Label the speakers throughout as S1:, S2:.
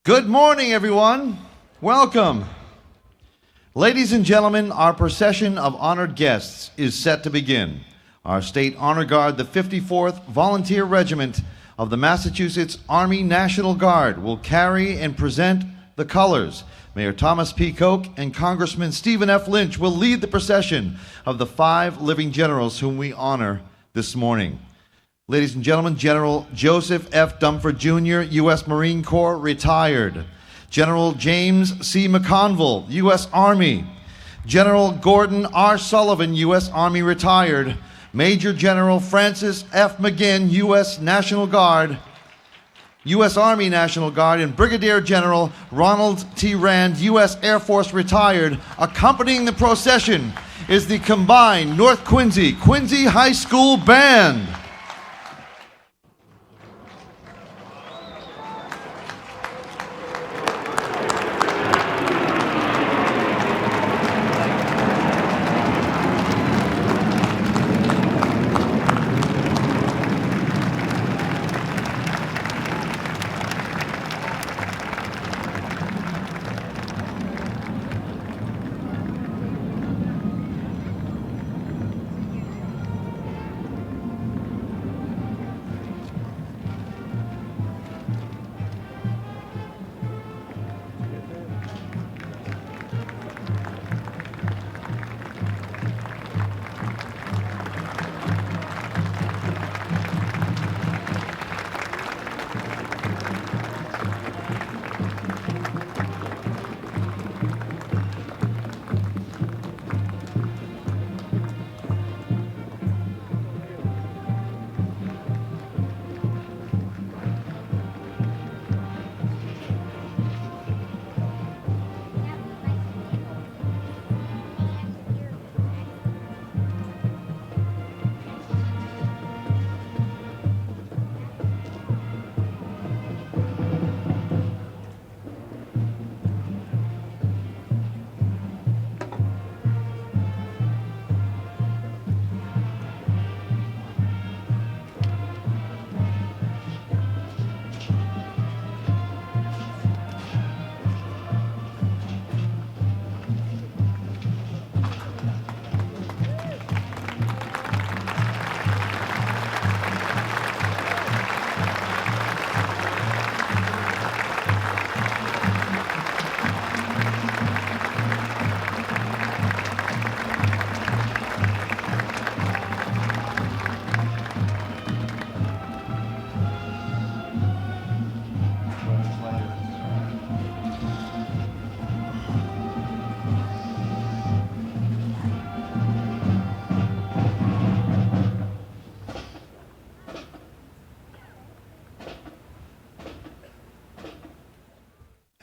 S1: Good morning, everyone. Welcome. Ladies and gentlemen, our procession of honored guests is set to begin. Our State Honor Guard, the 54th Volunteer Regiment of the Massachusetts Army National Guard, will carry and present the colors. Mayor Thomas P. Koch and Congressman Stephen F. Lynch will lead the procession of the 5 living generals whom we honor this morning. Ladies and gentlemen, General Joseph F. Dunford Jr., U.S. Marine Corps, retired. General James C. McConville, U.S. Army. General Gordon R. Sullivan, U.S. Army, retired. Major General Francis F. McGinn, U.S. National Guard, U.S. Army National Guard, and Brigadier General Ronald T. Rand, U.S. Air Force, retired. Accompanying the procession is the combined North Quincy High School Band.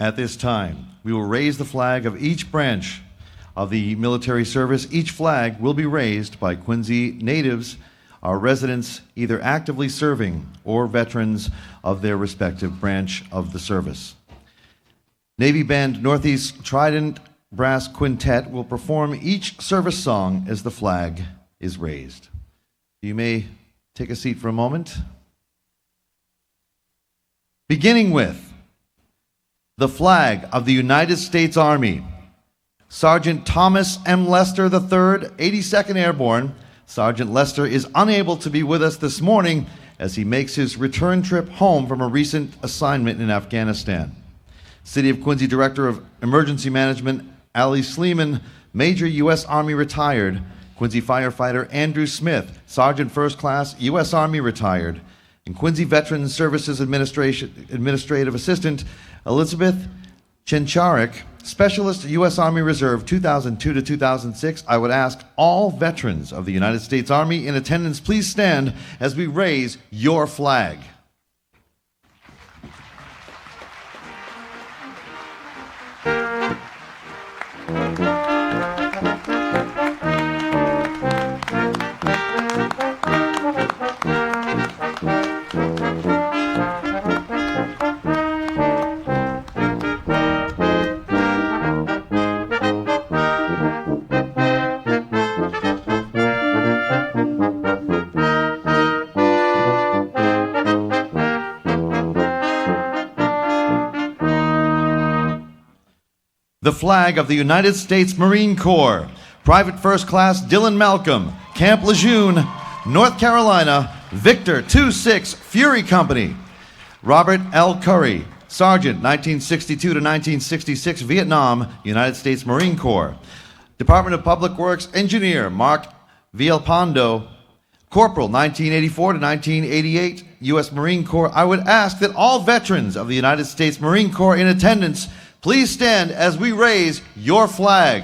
S1: At this time, we will raise the flag of each branch of the military service. Each flag will be raised by Quincy natives, our residents either actively serving or veterans of their respective branch of the service. Navy Band Northeast Trident Brass Quintet will perform each service song as the flag is raised. You may take a seat for a moment. Beginning with the flag of the United States Army, Sergeant Thomas M. Lester III, 82nd Airborne. Sergeant Lester is unable to be with us this morning as he makes his return trip home from a recent assignment in Afghanistan. City of Quincy Director of Emergency Management, Ali Sleeman, Major U.S. Army, retired. Quincy firefighter Andrew Smith, Sergeant First Class, U.S. Army, retired. And Quincy Veterans Services Administrative Assistant Elizabeth Chencharik, Specialist, U.S. Army Reserve, 2002 to 2006. I would ask all veterans of the United States Army in attendance, please stand as we raise your flag. the flag of the United States Marine Corps, Private First Class Dylan Malcolm, Camp Lejeune, North Carolina, Victor 26 Fury Company. Robert L. Curry, Sergeant, 1962 to 1966, Vietnam, United States Marine Corps. Department of Public Works Engineer, Mark Villalpando, Corporal, 1984 to 1988, U.S. Marine Corps. I would ask that all veterans of the United States Marine Corps in attendance please stand as we raise your flag.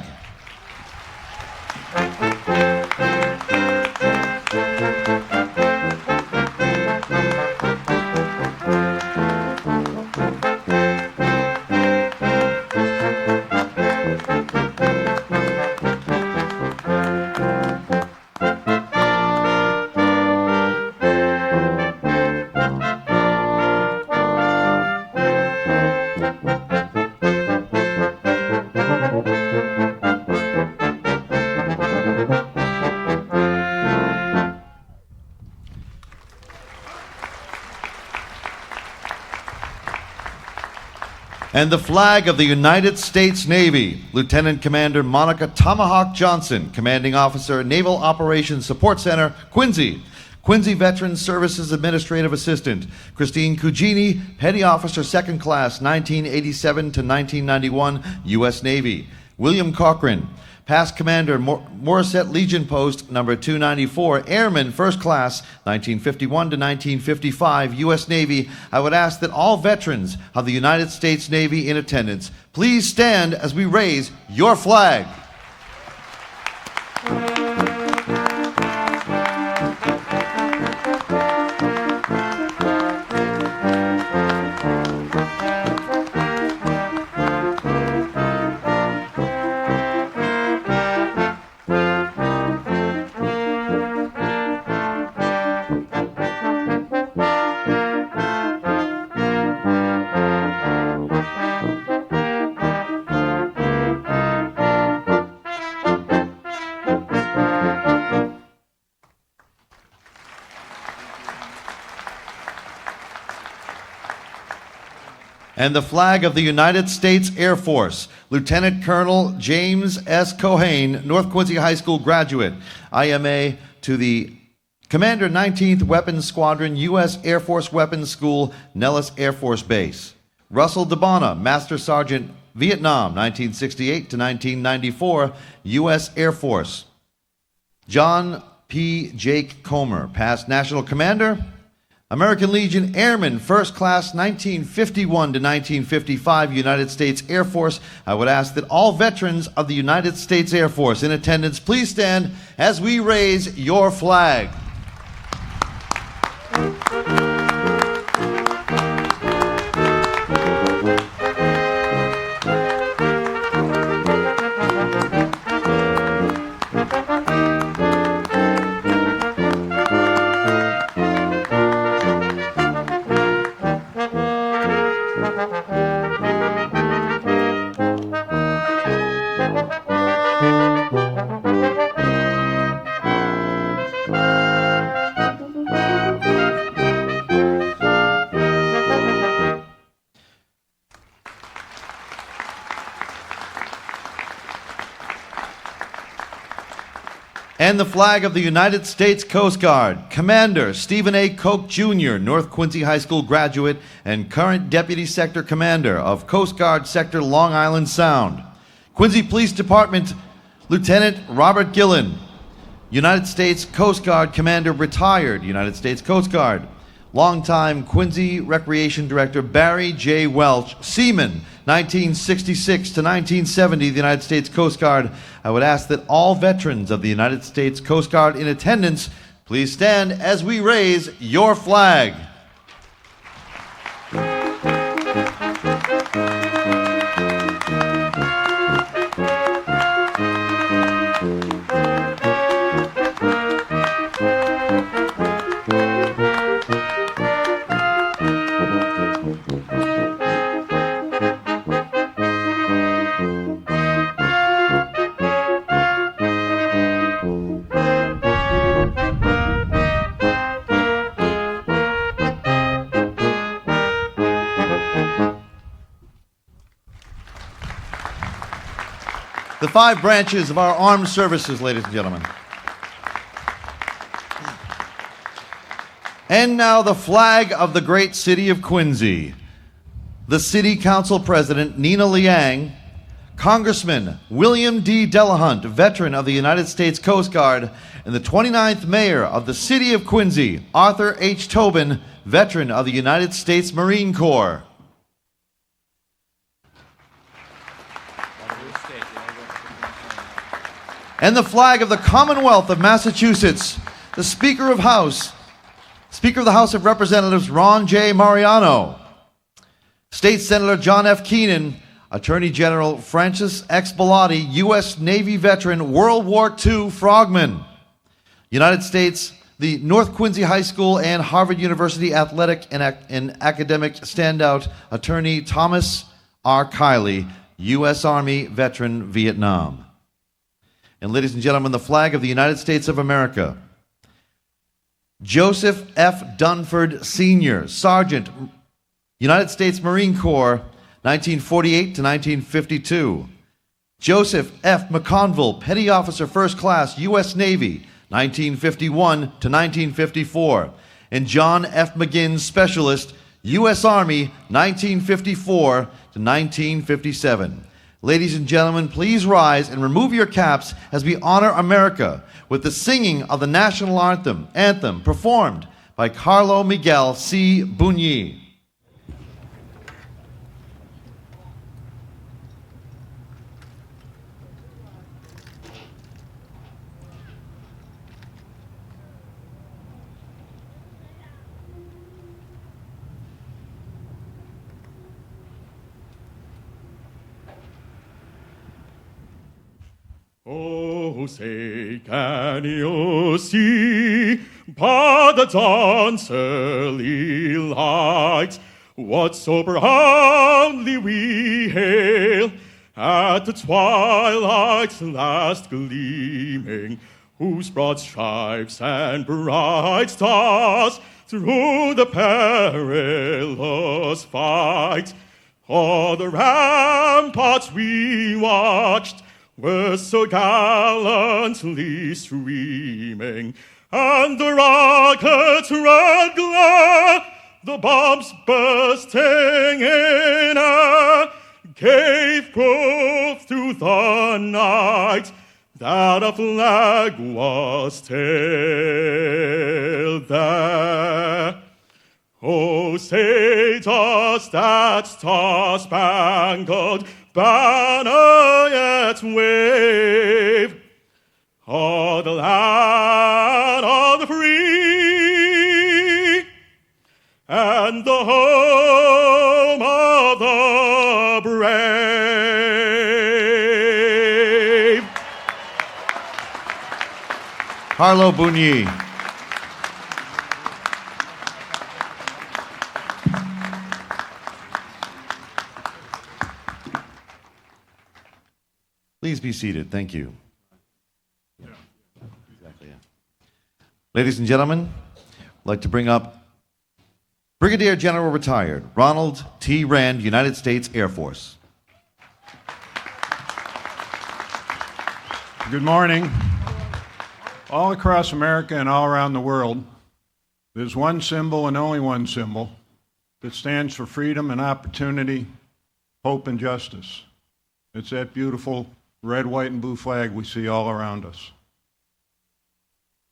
S1: And the flag of the United States Navy, Lieutenant Commander Monica Tomahawk Johnson, Commanding Officer, Naval Operations Support Center, Quincy. Quincy Veterans Services Administrative Assistant, Christine Cugini, Petty Officer, 2nd Class, 1987 to 1991, U.S. Navy. William Cochran, Past Commander, Morissette Legion Post, number 294, Airman, 1st Class, 1951 to 1955, U.S. Navy. I would ask that all veterans of the United States Navy in attendance please stand as we raise your flag. And the flag of the United States Air Force, Lieutenant Colonel James S. Cohane, North Quincy High School graduate, IMA to the Commander 19th Weapons Squadron, U.S. Air Force Weapons School, Nellis Air Force Base. Russell DeBona, Master Sergeant, Vietnam, 1968 to 1994, U.S. Air Force. John P. Jake Comer, past National Commander, American Legion Airman, 1st Class, 1951 to 1955, United States Air Force. I would ask that all veterans of the United States Air Force in attendance please stand as we raise your flag. And the flag of the United States Coast Guard, Commander Stephen A. Koch Jr., North Quincy High School graduate and current Deputy Sector Commander of Coast Guard Sector Long Island Sound. Quincy Police Department, Lieutenant Robert Gillen, United States Coast Guard Commander, retired, United States Coast Guard. Longtime Quincy Recreation Director Barry J. Welch, Seaman, 1966 to 1970, the United States Coast Guard. I would ask that all veterans of the United States Coast Guard in attendance please stand as we raise your flag. the 5 branches of our armed services, ladies and gentlemen. And now the flag of the great city of Quincy. The City Council President, Nina Liang, Congressman William D. Delahunt, veteran of the United States Coast Guard, and the 29th Mayor of the City of Quincy, Arthur H. Tobin, veteran of the United States Marine Corps. And the flag of the Commonwealth of Massachusetts, the Speaker of the House of Representatives, Ron J. Mariano, State Senator John F. Keenan, Attorney General Francis X. Bellotti, U.S. Navy veteran, World War II frogman, United States, the North Quincy High School and Harvard University athletic and academic standout, Attorney Thomas R. Kiley, U.S. Army veteran, Vietnam. And ladies and gentlemen, the flag of the United States of America. Joseph F. Dunford, Sr., Sergeant, United States Marine Corps, 1948 to 1952. Joseph F. McConville, Petty Officer First Class, U.S. Navy, 1951 to 1954. And John F. McGinn, Specialist, U.S. Army, 1954 to 1957. Ladies and gentlemen, please rise and remove your caps as we honor America with the singing of the national anthem performed by Carlo Miguel C. Bunyi.
S2: Oh, say, can you see by the dawn's early light what so proudly we hail at the twilight's last gleaming, whose broad stripes and bright stars through the perilous fight o'er the ramparts we watched were so gallantly streaming, and the rocket's red glare, the bombs bursting in air, gave proof through the night that a flag was still there. Oh, say does that star-spangled banner yet wave o'er the land of the free and the home of the brave?
S1: Carlo Bunyi. Please be seated. Thank you. Exactly, yeah. Ladies and gentlemen, I'd like to bring up Brigadier General Retired Ronald T. Rand, United States Air Force.
S3: Good morning. All across America and all around the world, there's one symbol and only one symbol that stands for freedom and opportunity, hope and justice. It's that beautiful red, white, and blue flag we see all around us.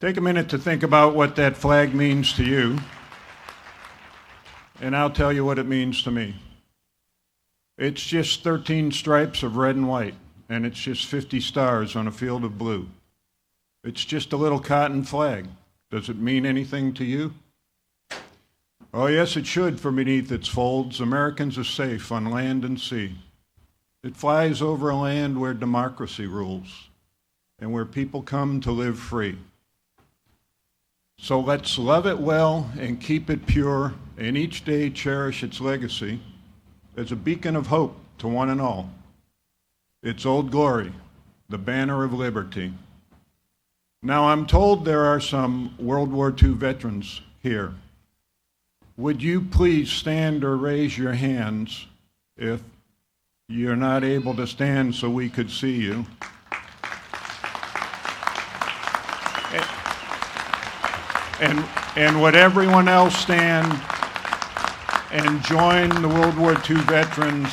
S3: Take a minute to think about what that flag means to you, and I'll tell you what it means to me. It's just 13 stripes of red and white, and it's just 50 stars on a field of blue. It's just a little cotton flag. Does it mean anything to you? Oh, yes, it should, for beneath its folds, Americans are safe on land and sea. It flies over a land where democracy rules and where people come to live free. So let's love it well and keep it pure, and each day cherish its legacy as a beacon of hope to one and all. Its Old Glory, the banner of liberty. Now, I'm told there are some World War II veterans here. Would you please stand or raise your hands if You're not able to stand so we could see you. And would everyone else stand and join the World War II veterans?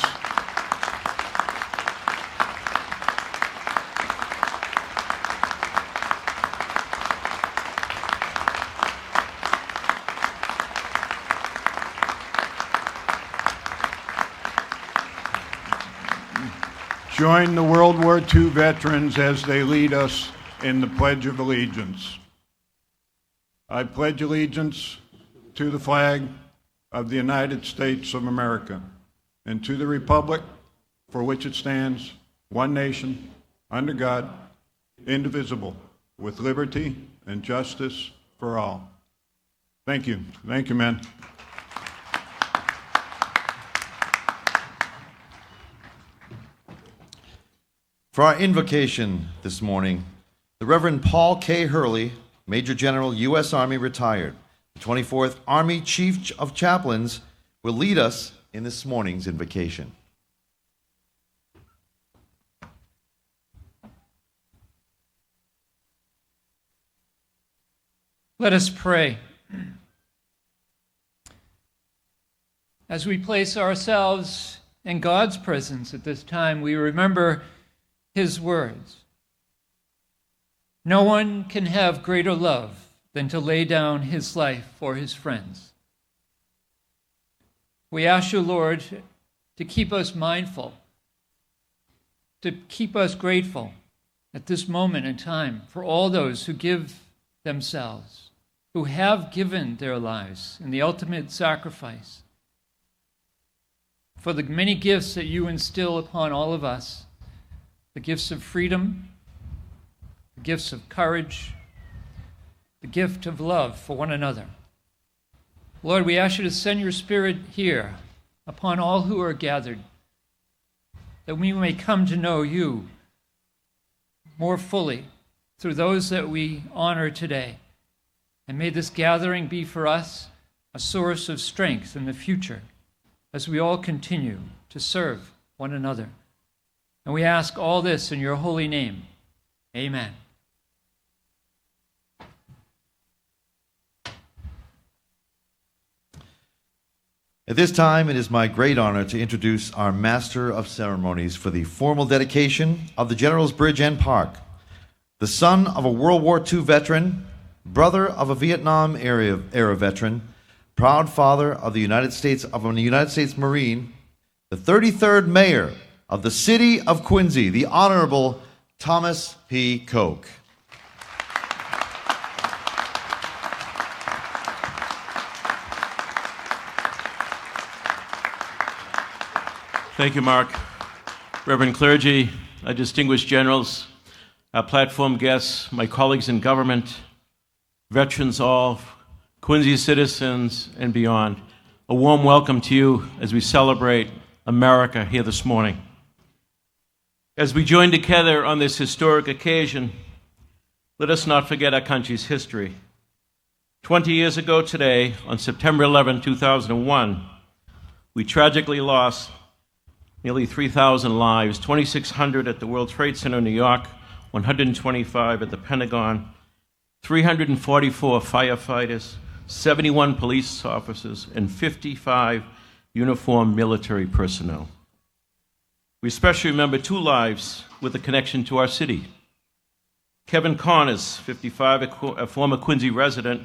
S3: Join the World War II veterans as they lead us in the Pledge of Allegiance. I pledge allegiance to the flag of the United States of America and to the republic for which it stands, one nation, under God, indivisible, with liberty and justice for all. Thank you. Thank you, men.
S1: For our invocation this morning, the Reverend Paul K. Hurley, Major General, U.S. Army, retired, the 24th Army Chief of Chaplains, will lead us in this morning's invocation.
S4: Let us pray. As we place ourselves in God's presence at this time, we remember His words. No one can have greater love than to lay down his life for his friends. We ask you, Lord, to keep us mindful, to keep us grateful at this moment in time for all those who give themselves, who have given their lives in the ultimate sacrifice, for the many gifts that you instill upon all of us, the gifts of freedom, the gifts of courage, the gift of love for one another. Lord, we ask you to send your Spirit here upon all who are gathered, that we may come to know you more fully through those that we honor today. And may this gathering be for us a source of strength in the future as we all continue to serve one another. And we ask all this in your holy name. Amen.
S1: At this time, it is my great honor to introduce our Master of Ceremonies for the formal dedication of the General's Bridge and Park, the son of a World War II veteran, brother of a Vietnam era veteran, proud father of a United States Marine, the 33rd Mayor of the City of Quincy, the Honorable Thomas P. Koch.
S5: Thank you, Mark. Reverend clergy, distinguished generals, platform guests, my colleagues in government, veterans all, Quincy citizens, and beyond, a warm welcome to you as we celebrate America here this morning. As we join together on this historic occasion, let us not forget our country's history. 20 years ago today, on September 11, 2001, we tragically lost nearly 3,000 lives, 2,600 at the World Trade Center in New York, 125 at the Pentagon, 344 firefighters, 71 police officers, and 55 uniformed military personnel. We especially remember two lives with a connection to our city. Kevin Connors, 55, a former Quincy resident,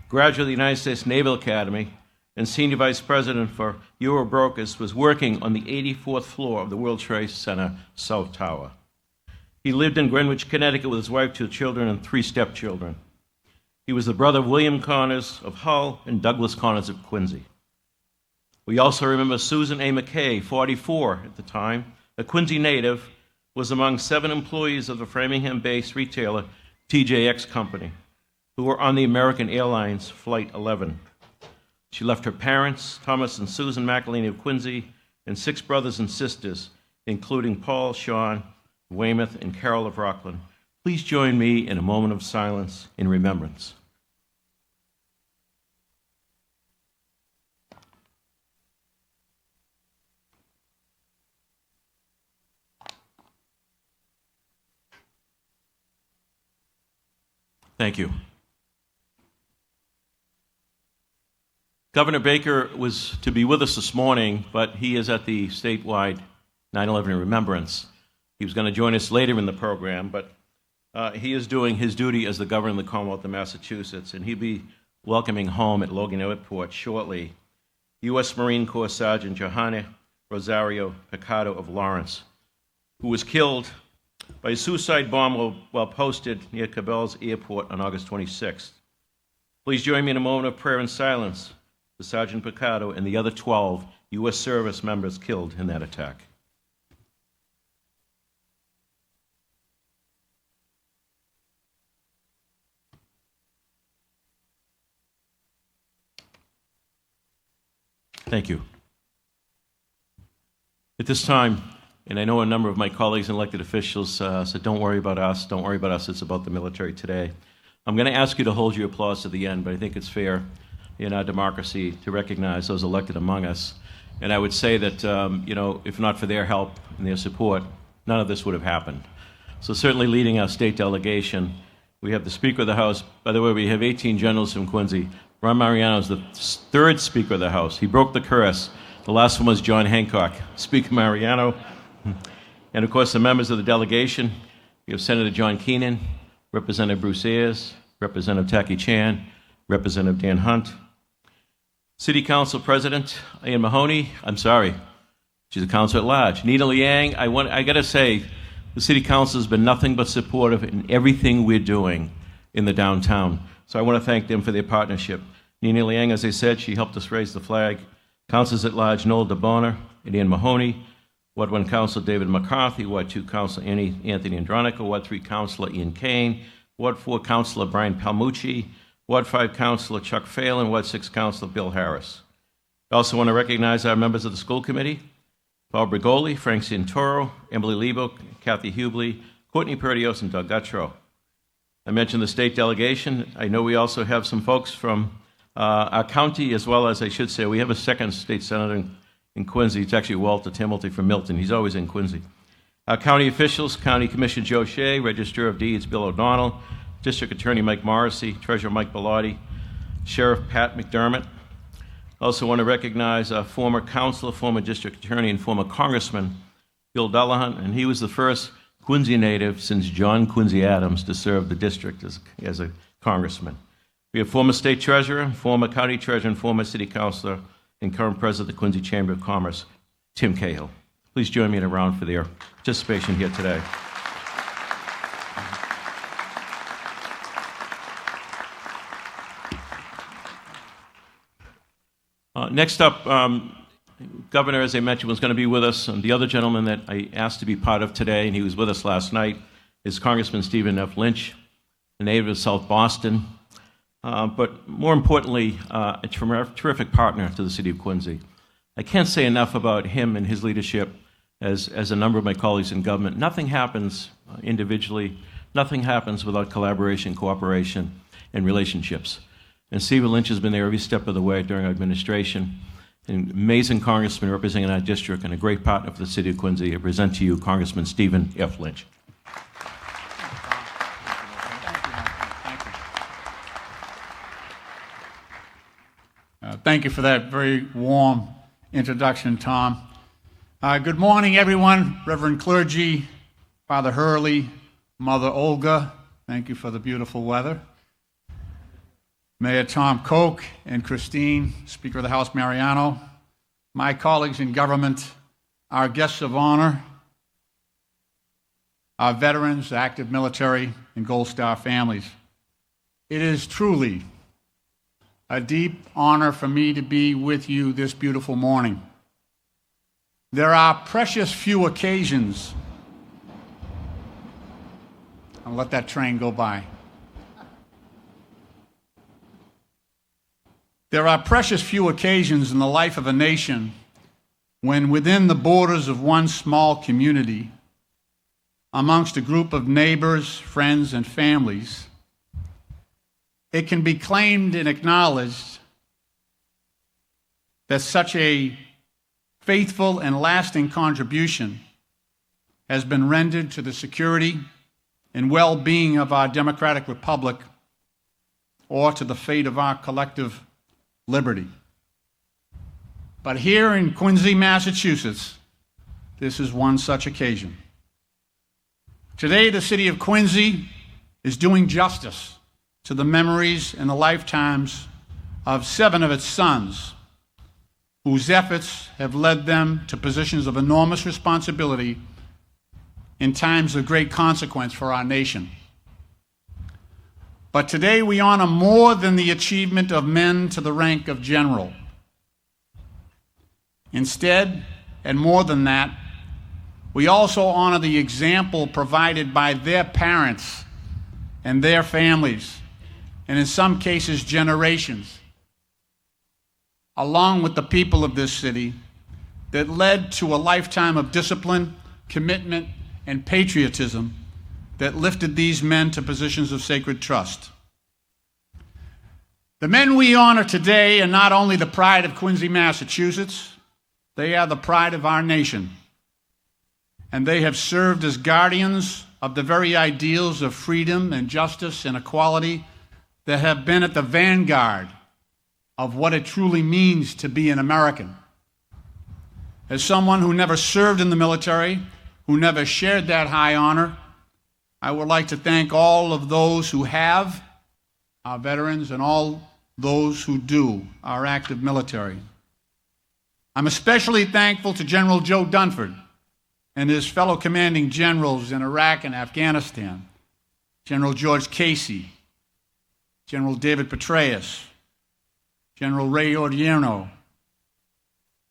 S5: graduate of the United States Naval Academy, and senior vice president for Eurobrokers, was working on the 84th floor of the World Trade Center South Tower. He lived in Greenwich, Connecticut with his wife, 2 children, and 3 stepchildren. He was the brother of William Connors of Hull and Douglas Connors of Quincy. We also remember Susan A. McKay, 44 at the time, a Quincy native, was among 7 employees of the Framingham-based retailer TJX Company, who were on the American Airlines Flight 11. She left her parents, Thomas and Susan McElhaney of Quincy, and 6 brothers and sisters, including Paul, Sean, Weymouth, and Carol of Rockland. Please join me in a moment of silence in remembrance. Thank you. Governor Baker was to be with us this morning, but he is at the statewide 9/11 Remembrance. He was going to join us later in the program, but he is doing his duty as the governor of the Commonwealth of Massachusetts, and he'll be welcoming home at Logan Airport shortly U.S. Marine Corps Sergeant Johanna Rosario Picado of Lawrence, who was killed by a suicide bomb while posted near Cabell's Airport on August 26th. Please join me in a moment of prayer and silence for Sergeant Picado and the other 12 U.S. service members killed in that attack. Thank you. At this time, and I know a number of my colleagues and elected officials said, don't worry about us, it's about the military today. I'm going to ask you to hold your applause to the end, but I think it's fair in our democracy to recognize those elected among us. And I would say that, if not for their help and their support, none of this would have happened. So certainly leading our state delegation, we have the Speaker of the House. By the way, we have 18 generals from Quincy. Ron Mariano is the third Speaker of the House. He broke the curse. The last one was John Hancock. Speaker Mariano. And of course, the members of the delegation, we have Senator John Keenan, Representative Bruce Ayers, Representative Taki Chan, Representative Dan Hunt. City Council President Ian Mahoney, she's a council at large. Nina Liang, I got to say, the City Council has been nothing but supportive in everything we're doing in the downtown. So I want to thank them for their partnership. Nina Liang, as I said, she helped us raise the flag. Councilors at large, Noel DeBonner and Ian Mahoney. Ward 1 Councilor David McCarthy. Ward 2 Councilor Anthony Andronica. Ward 3 Councilor Ian Kane. Ward 4 Councilor Brian Palmucci. Ward 5 Councilor Chuck Phelan. Ward 6 Councilor Bill Harris. I also want to recognize our members of the school committee, Paul Brigoli, Frank Santoro, Emily Lebo, Kathy Hubley, Courtney Perdios, and Doug Guttrow. I mentioned the state delegation. I know we also have some folks from our county, as well as, I should say, we have a second state senator in Quincy. It's actually Walter Timothy from Milton. He's always in Quincy. Our county officials, County Commissioner Joe Shea, Register of Deeds Bill O'Donnell, District Attorney Mike Morrissey, Treasurer Mike Bellotti, Sheriff Pat McDermott. I also want to recognize a former councilor, former district attorney, and former congressman, Bill Dullahunt, and he was the first Quincy native since John Quincy Adams to serve the district as a congressman. We have former state treasurer, former county treasurer, and former city councilor, and current president of the Quincy Chamber of Commerce, Tim Cahill. Please join me in a round for their participation here today. Next up, Governor, as I mentioned, was going to be with us, and the other gentleman that I asked to be part of today, and he was with us last night, is Congressman Stephen F. Lynch, a native of South Boston, but more importantly, a terrific partner to the city of Quincy. I can't say enough about him and his leadership as a number of my colleagues in government. Nothing happens individually. Nothing happens without collaboration, cooperation, and relationships. And Stephen Lynch has been there every step of the way during our administration. An amazing congressman representing our district and a great partner for the city of Quincy. I present to you Congressman Stephen F. Lynch.
S6: Thank you for that very warm introduction, Tom. Good morning, everyone. Reverend clergy, Father Hurley, Mother Olga, thank you for the beautiful weather. Mayor Tom Koch and Christine, Speaker of the House Mariano, my colleagues in government, our guests of honor, our veterans, active military, and Gold Star families. It is truly a deep honor for me to be with you this beautiful morning. There are precious few occasions. I'll let that train go by. There are precious few occasions in the life of a nation when within the borders of one small community, amongst a group of neighbors, friends, and families, it can be claimed and acknowledged that such a faithful and lasting contribution has been rendered to the security and well-being of our democratic republic or to the fate of our collective liberty. But here in Quincy, Massachusetts, this is one such occasion. Today, the city of Quincy is doing justice to the memories and the lifetimes of 7 of its sons, whose efforts have led them to positions of enormous responsibility in times of great consequence for our nation. But today we honor more than the achievement of men to the rank of general. Instead, and more than that, we also honor the example provided by their parents and their families, and in some cases, generations, along with the people of this city, that led to a lifetime of discipline, commitment, and patriotism that lifted these men to positions of sacred trust. The men we honor today are not only the pride of Quincy, Massachusetts, they are the pride of our nation. And they have served as guardians of the very ideals of freedom and justice and equality that have been at the vanguard of what it truly means to be an American. As someone who never served in the military, who never shared that high honor, I would like to thank all of those who have, our veterans, and all those who do, our active military. I'm especially thankful to General Joe Dunford and his fellow commanding generals in Iraq and Afghanistan, General George Casey, General David Petraeus, General Ray Odierno,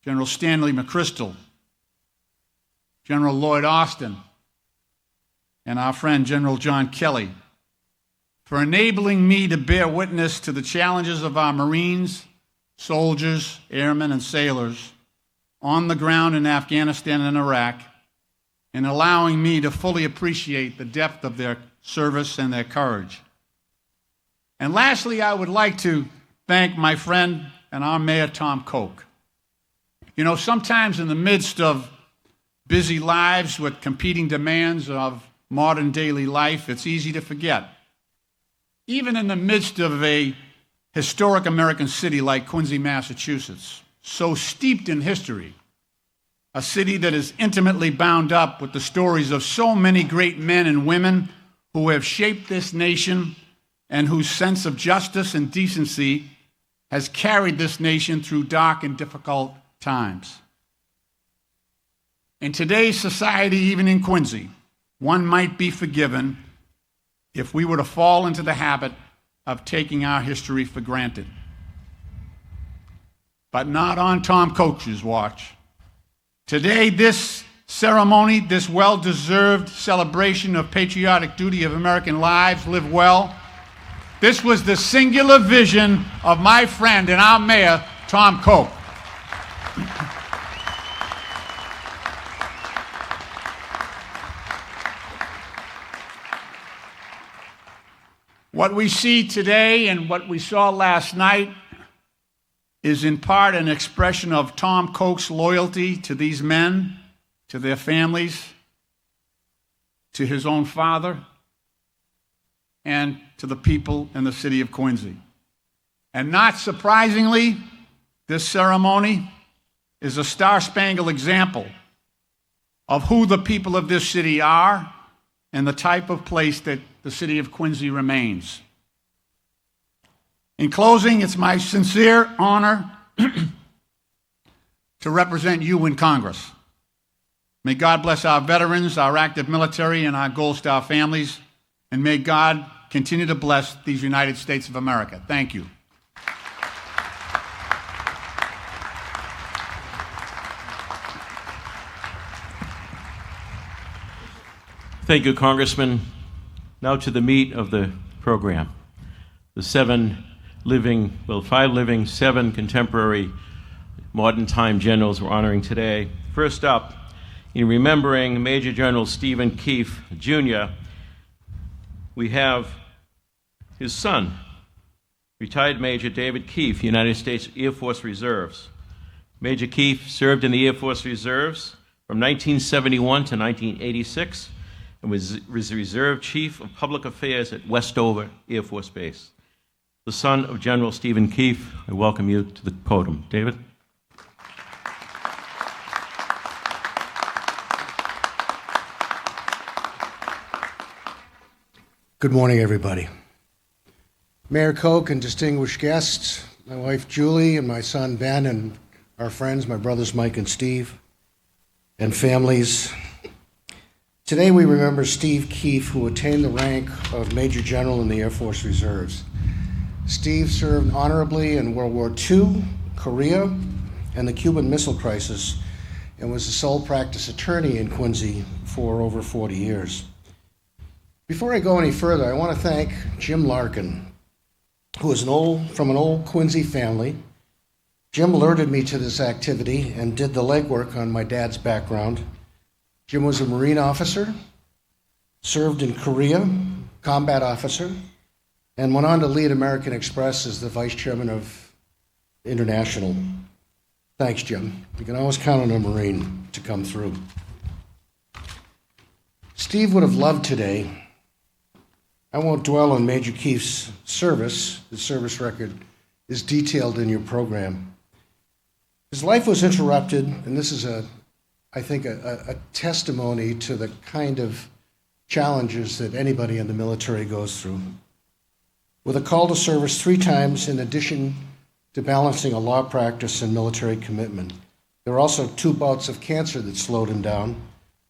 S6: General Stanley McChrystal, General Lloyd Austin, and our friend General John Kelly, for enabling me to bear witness to the challenges of our Marines, soldiers, airmen, and sailors on the ground in Afghanistan and Iraq, and allowing me to fully appreciate the depth of their service and their courage. And lastly, I would like to thank my friend and our mayor, Tom Koch. You know, sometimes in the midst of busy lives with competing demands of modern daily life, it's easy to forget. Even in the midst of a historic American city like Quincy, Massachusetts, so steeped in history, a city that is intimately bound up with the stories of so many great men and women who have shaped this nation and whose sense of justice and decency has carried this nation through dark and difficult times. In today's society, even in Quincy, one might be forgiven if we were to fall into the habit of taking our history for granted. But not on Tom Koch's watch. Today, this ceremony, this well-deserved celebration of patriotic duty of American lives lived well, this was the singular vision of my friend and our mayor, Tom Koch. What we see today and what we saw last night is in part an expression of Tom Koch's loyalty to these men, to their families, to his own father, and to the people in the city of Quincy. And not surprisingly, this ceremony is a star-spangled example of who the people of this city are and the type of place that the city of Quincy remains. In closing, it's my sincere honor to represent you in Congress. May God bless our veterans, our active military, and our Gold Star families, and may God continue to bless these United States of America. Thank you.
S5: Thank you, Congressman. Now to the meat of the program. The 7 living, 7 contemporary modern time generals we're honoring today. First up, in remembering Major General Stephen Keefe, Jr., we have his son, retired Major David Keefe, United States Air Force Reserves. Major Keefe served in the Air Force Reserves from 1971 to 1986 and was Reserve Chief of Public Affairs at Westover Air Force Base. the son of General Stephen Keefe. I welcome you to the podium. David?
S7: Good morning, everybody. Mayor Koch and distinguished guests, my wife Julie and my son Ben and our friends, my brothers Mike and Steve, and families. Today we remember Steve Keefe, who attained the rank of Major General in the Air Force Reserves. Steve served honorably in World War II, Korea, and the Cuban Missile Crisis, and was the sole practice attorney in Quincy for over 40 years. Before I go any further, I want to thank Jim Larkin, who is from an old Quincy family. Jim alerted me to this activity and did the legwork on my dad's background. Jim was a Marine officer, served in Korea, combat officer, and went on to lead American Express as the vice chairman of International. Thanks, Jim. You can always count on a Marine to come through. Steve would have loved today. I won't dwell on Major Keefe's service. His service record is detailed in your program. His life was interrupted, and this is I think a testimony to the kind of challenges that anybody in the military goes through. With a call to service 3 times in addition to balancing a law practice and military commitment. There were also 2 bouts of cancer that slowed him down,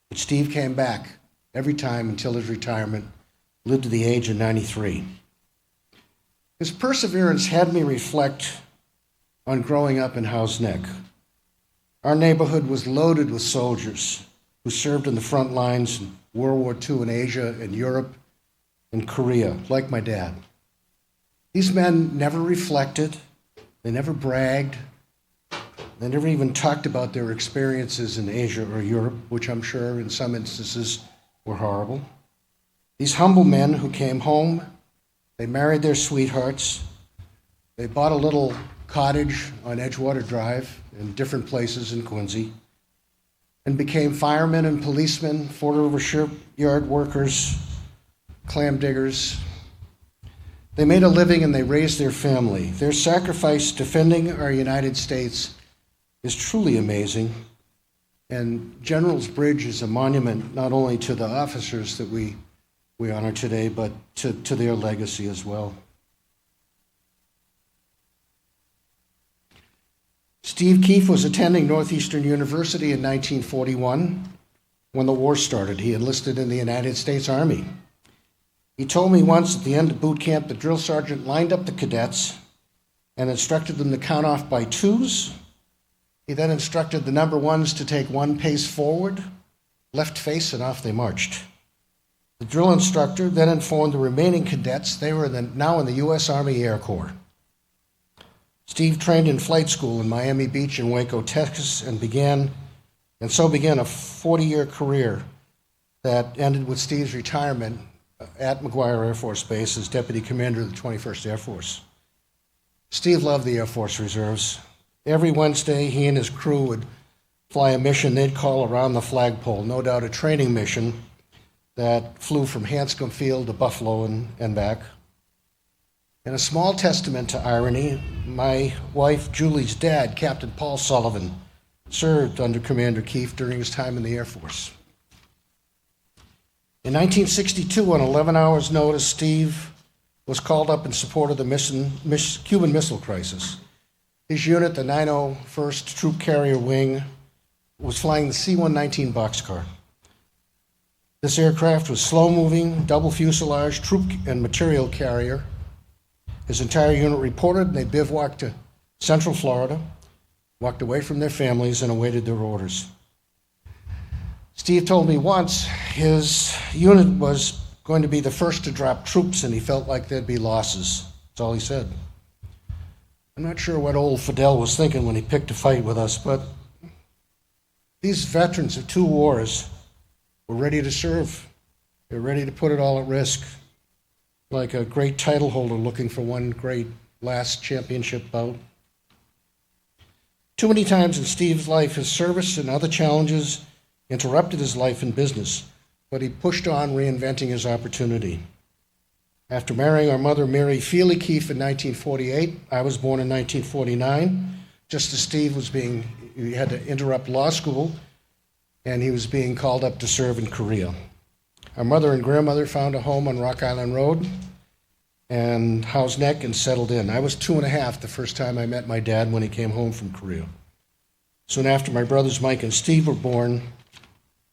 S7: but Steve came back every time until his retirement, lived to the age of 93. His perseverance had me reflect on growing up in Howes Neck. Our neighborhood was loaded with soldiers who served in the front lines in World War II in Asia and Europe and Korea, like my dad. These men never reflected, they never bragged, they never even talked about their experiences in Asia or Europe, which I'm sure in some instances were horrible. These humble men who came home, they married their sweethearts, they bought a little cottage on Edgewater Drive in different places in Quincy, and became firemen and policemen, Fort River shipyard workers, clam diggers. They made a living and they raised their family. Their sacrifice defending our United States is truly amazing. And General's Bridge is a monument not only to the officers that we honor today, but to their legacy as well. Steve Keefe was attending Northeastern University in 1941 when the war started. He enlisted in the United States Army. He told me once at the end of boot camp, the drill sergeant lined up the cadets and instructed them to count off by 2s. He then instructed the number 1s to take 1 pace forward, left face, and off they marched. The drill instructor then informed the remaining cadets they were now in the U.S. Army Air Corps. Steve trained in flight school in Miami Beach and Waco, Texas, and began a 40-year career that ended with Steve's retirement at McGuire Air Force Base as Deputy Commander of the 21st Air Force. Steve loved the Air Force Reserves. Every Wednesday, he and his crew would fly a mission they'd call Around the Flagpole, no doubt a training mission that flew from Hanscom Field to Buffalo and back. In a small testament to irony, my wife Julie's dad, Captain Paul Sullivan, served under Commander Keefe during his time in the Air Force. In 1962, on 11 hours' notice, Steve was called up in support of the Cuban Missile Crisis. His unit, the 901st Troop Carrier Wing, was flying the C-119 boxcar. This aircraft was slow-moving, double fuselage, troop and material carrier. His entire unit reported, and they bivouacked to Central Florida, walked away from their families, and awaited their orders. Steve told me once his unit was going to be the first to drop troops, and he felt like there'd be losses. That's all he said. I'm not sure what old Fidel was thinking when he picked a fight with us, but these veterans of 2 wars were ready to serve. They're ready to put it all at risk, like a great title holder looking for one great last championship bout. Too many times in Steve's life, his service and other challenges interrupted his life and business, but he pushed on, reinventing his opportunity. After marrying our mother, Mary Feely Keefe, in 1948, I was born in 1949, just as Steve he had to interrupt law school, and he was being called up to serve in Korea. Our mother and grandmother found a home on Rock Island Road and Howes Neck and settled in. I was 2.5 the first time I met my dad when he came home from Korea. Soon after, my brothers Mike and Steve were born,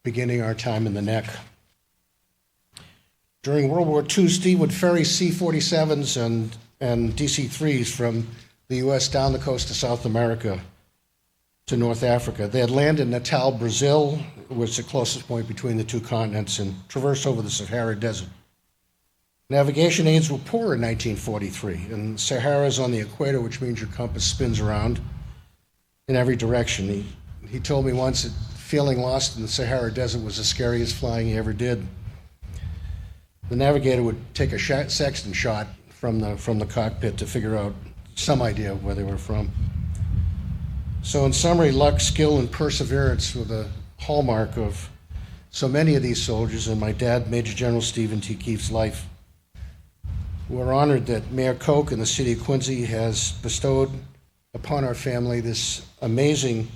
S7: beginning our time in the Neck. During World War II, Steve would ferry C-47s and DC-3s from the U.S. down the coast of South America to North Africa. They had landed in Natal, Brazil, which is the closest point between the two continents, and traversed over the Sahara Desert. Navigation aids were poor in 1943, and Sahara is on the equator, which means your compass spins around in every direction. He told me once that feeling lost in the Sahara Desert was the scariest flying he ever did. The navigator would take a sextant shot from the cockpit to figure out some idea of where they were from. So in summary, luck, skill, and perseverance were the hallmark of so many of these soldiers and my dad, Major General Stephen T. Keefe's life. We're honored that Mayor Koch and the City of Quincy has bestowed upon our family this amazing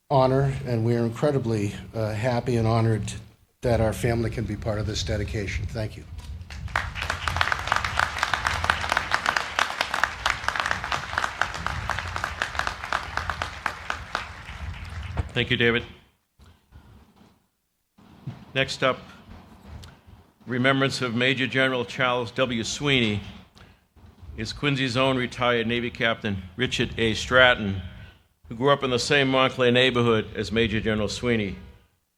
S7: honor, and we are incredibly happy and honored that our family can be part of this dedication. Thank you.
S5: Thank you, David. Next up, remembrance of Major General Charles W. Sweeney is Quincy's own retired Navy Captain Richard A. Stratton, who grew up in the same Montclair neighborhood as Major General Sweeney.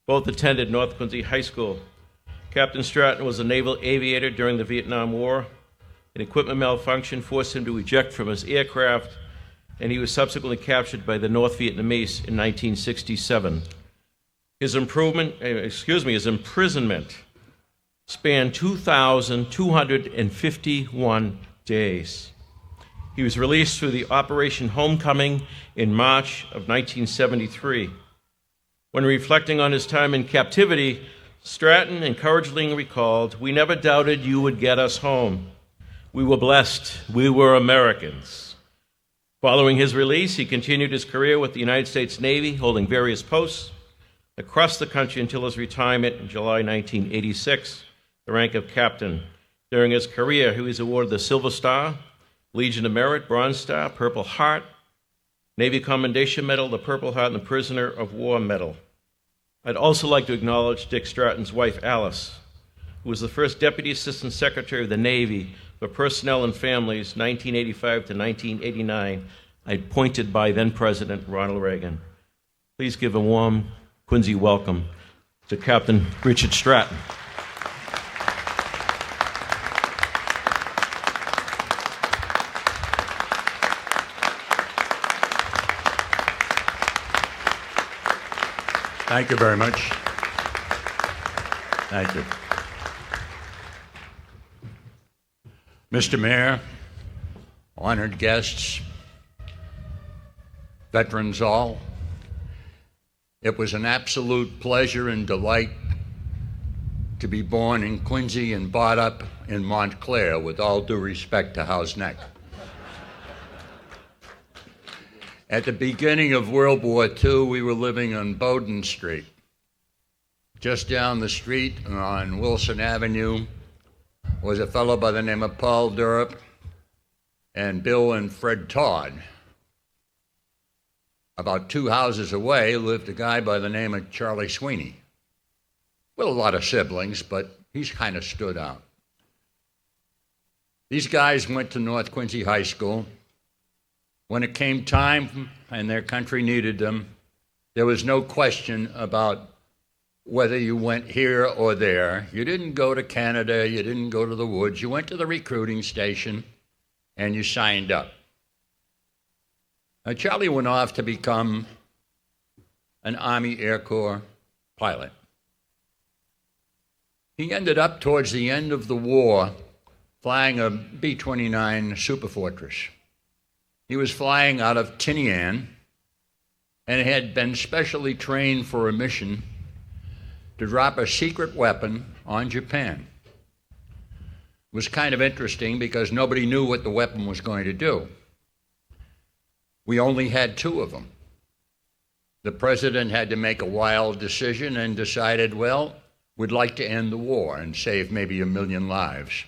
S5: Both attended North Quincy High School. Captain Stratton was a naval aviator during the Vietnam War. An equipment malfunction forced him to eject from his aircraft, and he was subsequently captured by the North Vietnamese in 1967. His imprisonment spanned 2,251 days. He was released through the Operation Homecoming in March of 1973. When reflecting on his time in captivity, Stratton encouragingly recalled, "We never doubted you would get us home. We were blessed. We were Americans." Following his release, he continued his career with the United States Navy, holding various posts across the country until his retirement in July 1986, the rank of captain. During his career, he was awarded the Silver Star, Legion of Merit, Bronze Star, Purple Heart, Navy Commendation Medal, the Purple Heart, and the Prisoner of War Medal. I'd also like to acknowledge Dick Stratton's wife, Alice, who was the first Deputy Assistant Secretary of the Navy for Personnel and Families, 1985 to 1989, appointed by then-President Ronald Reagan. Please give a warm Quincy welcome to Captain Richard Stratton.
S8: Thank you very much. Thank you. Mr. Mayor, honored guests, veterans all, it was an absolute pleasure and delight to be born in Quincy and brought up in Montclair, with all due respect to Howes Neck. At the beginning of World War II, we were living on Bowden Street. Just down the street on Wilson Avenue was a fellow by the name of Paul Durup and Bill and Fred Todd. About 2 houses away lived a guy by the name of Charlie Sweeney, with a lot of siblings, but he's kind of stood out. These guys went to North Quincy High School. When it came time and their country needed them, there was no question about whether you went here or there. You didn't go to Canada, you didn't go to the woods, you went to the recruiting station and you signed up. Now, Charlie went off to become an Army Air Corps pilot. He ended up towards the end of the war flying a B-29 Superfortress. He was flying out of Tinian and had been specially trained for a mission to drop a secret weapon on Japan. was kind of interesting because nobody knew what the weapon was going to do. We only had 2 of them. The president had to make a wild decision and decided, well, we'd like to end the war and save maybe 1 million lives.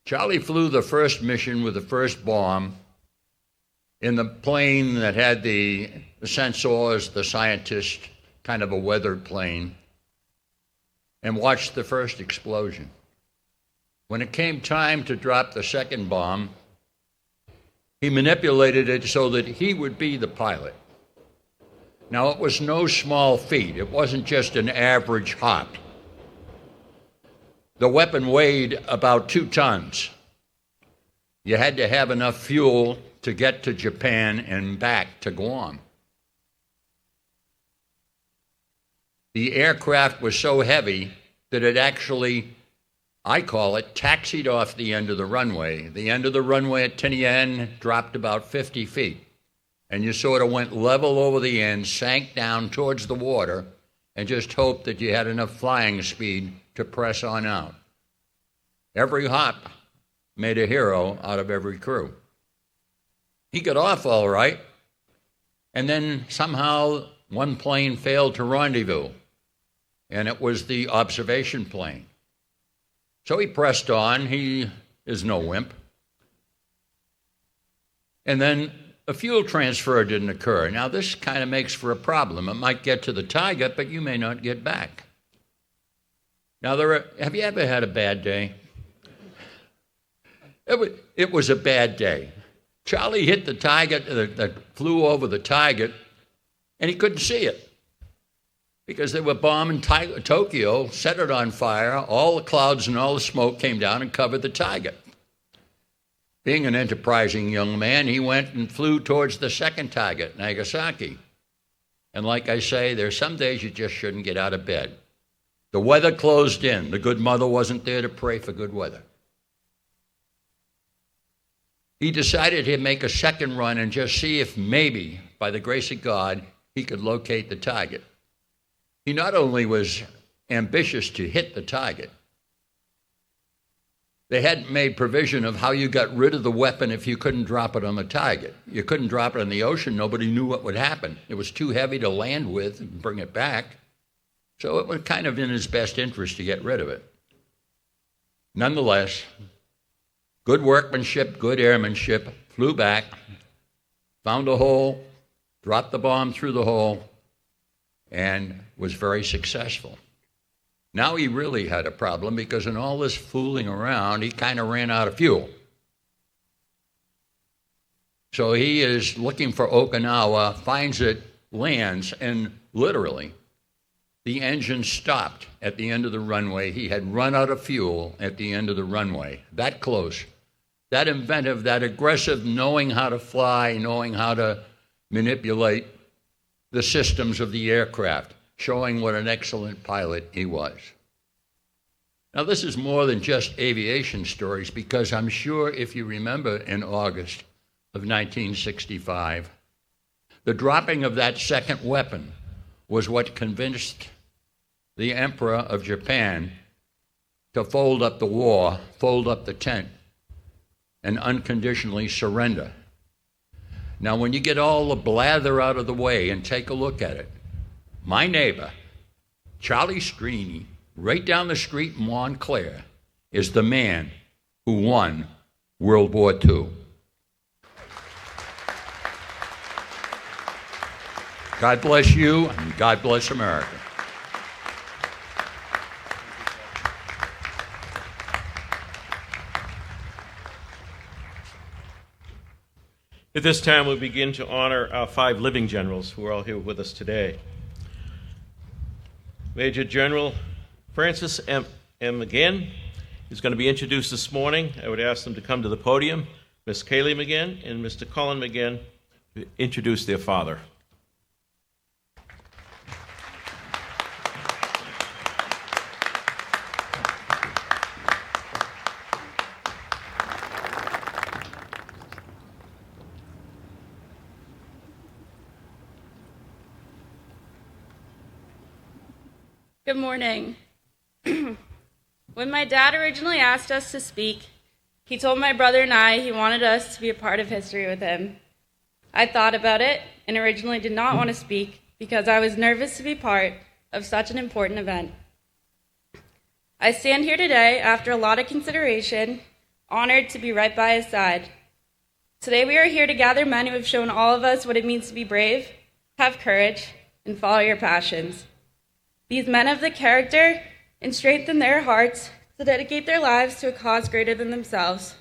S8: Charlie flew the first mission with the first bomb in the plane that had the sensors, the scientists, kind of a weathered plane, and watched the first explosion. When it came time to drop the second bomb, he manipulated it so that he would be the pilot. Now, it was no small feat. It wasn't just an average hop. The weapon weighed about 2 tons. You had to have enough fuel to get to Japan and back to Guam. The aircraft was so heavy that it actually, I call it, taxied off the end of the runway. The end of the runway at Tinian dropped about 50 feet. And you sort of went level over the end, sank down towards the water, and just hoped that you had enough flying speed to press on out. Every hop made a hero out of every crew. He got off all right, and then somehow one plane failed to rendezvous, and it was the observation plane. So he pressed on. He is no wimp. And then a fuel transfer didn't occur. Now, this kind of makes for a problem. It might get to the target, but you may not get back. Now, have you ever had a bad day? It was a bad day. Charlie hit the target that flew over the target, and he couldn't see it because they were bombing Tokyo, set it on fire. All the clouds and all the smoke came down and covered the target. Being an enterprising young man, he went and flew towards the second target, Nagasaki. And like I say, there's some days you just shouldn't get out of bed. The weather closed in. The good mother wasn't there to pray for good weather. He decided he'd make a second run and just see if maybe, by the grace of God, he could locate the target. He not only was ambitious to hit the target, they hadn't made provision of how you got rid of the weapon if you couldn't drop it on the target. You couldn't drop it in the ocean. Nobody knew what would happen. It was too heavy to land with and bring it back. So it was kind of in his best interest to get rid of it. Nonetheless, good workmanship, good airmanship, flew back, found a hole, dropped the bomb through the hole, and was very successful. Now he really had a problem because in all this fooling around, he kind of ran out of fuel. So he is looking for Okinawa, finds it, lands, and literally the engine stopped at the end of the runway. He had run out of fuel at the end of the runway. That close. That inventive, that aggressive, knowing how to fly, knowing how to manipulate the systems of the aircraft, showing what an excellent pilot he was. Now, this is more than just aviation stories, because I'm sure if you remember in August of 1965, the dropping of that second weapon was what convinced the Emperor of Japan to fold up the war, fold up the tent, and unconditionally surrender. Now, when you get all the blather out of the way and take a look at it, my neighbor, Charlie Strini, right down the street in Montclair, is the man who won World War II. God bless you, and God bless America.
S5: At this time, we begin to honor our 5 living generals who are all here with us today. Major General Francis M. McGinn is going to be introduced this morning. I would ask them to come to the podium. Miss Kaylee McGinn and Mr. Colin McGinn to introduce their father.
S9: Good morning. When my dad originally asked us to speak, he told my brother and I he wanted us to be a part of history with him. I thought about it and originally did not want to speak because I was nervous to be part of such an important event. I stand here today after a lot of consideration, honored to be right by his side. Today we are here to gather men who have shown all of us what it means to be brave, have courage, and follow your passions. These men have the character and strength in their hearts to dedicate their lives to a cause greater than themselves.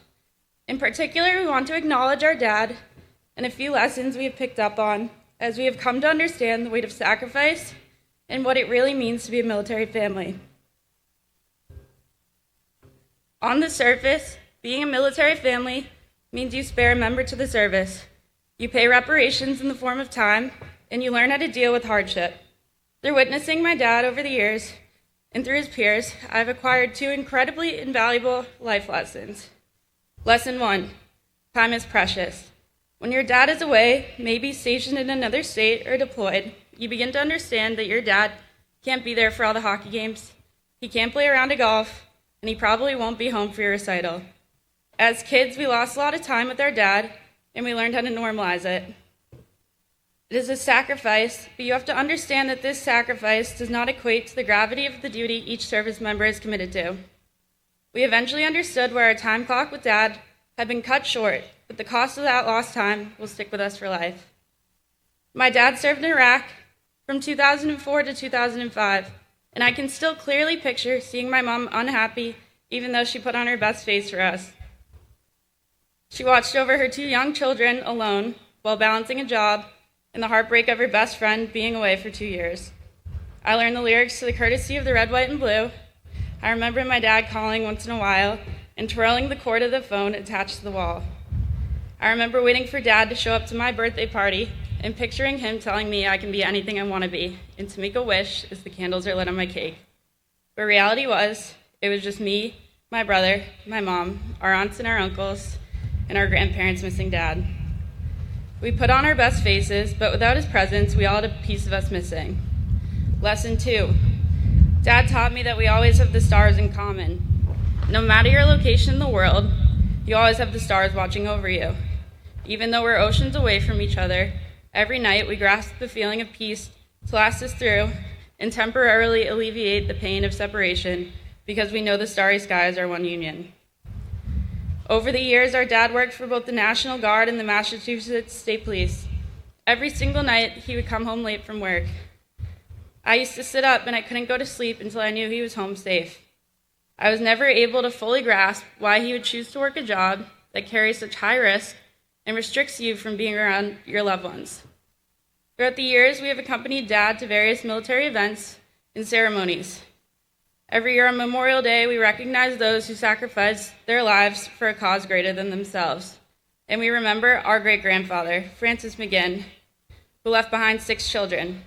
S9: In particular, we want to acknowledge our dad and a few lessons we have picked up on as we have come to understand the weight of sacrifice and what it really means to be a military family. On the surface, being a military family means you spare a member to the service. You pay reparations in the form of time, and you learn how to deal with hardship. Through witnessing my dad over the years and through his peers, I've acquired two incredibly invaluable life lessons. Lesson 1, time is precious. When your dad is away, maybe stationed in another state or deployed, you begin to understand that your dad can't be there for all the hockey games, he can't play a round of golf, and he probably won't be home for your recital. As kids, we lost a lot of time with our dad, and we learned how to normalize it. It is a sacrifice, but you have to understand that this sacrifice does not equate to the gravity of the duty each service member is committed to. We eventually understood where our time clock with Dad had been cut short, but the cost of that lost time will stick with us for life. My dad served in Iraq from 2004 to 2005, and I can still clearly picture seeing my mom unhappy even though she put on her best face for us. She watched over her two young children alone while balancing a job and the heartbreak of her best friend being away for 2 years. I learned the lyrics to The Courtesy of the Red, White, and Blue. I remember my dad calling once in a while and twirling the cord of the phone attached to the wall. I remember waiting for Dad to show up to my birthday party and picturing him telling me I can be anything I want to be and to make a wish as the candles are lit on my cake. But reality was, it was just me, my brother, my mom, our aunts and our uncles, and our grandparents missing Dad. We put on our best faces, but without his presence, we all had a piece of us missing. Lesson 2. Dad taught me that we always have the stars in common. No matter your location in the world, you always have the stars watching over you. Even though we're oceans away from each other, every night we grasp the feeling of peace to last us through and temporarily alleviate the pain of separation because we know the starry skies are one union. Over the years, our dad worked for both the National Guard and the Massachusetts State Police. Every single night, he would come home late from work. I used to sit up and I couldn't go to sleep until I knew he was home safe. I was never able to fully grasp why he would choose to work a job that carries such high risk and restricts you from being around your loved ones. Throughout the years, we have accompanied Dad to various military events and ceremonies. Every year on Memorial Day, we recognize those who sacrificed their lives for a cause greater than themselves. And we remember our great-grandfather, Francis McGinn, who left behind 6 children.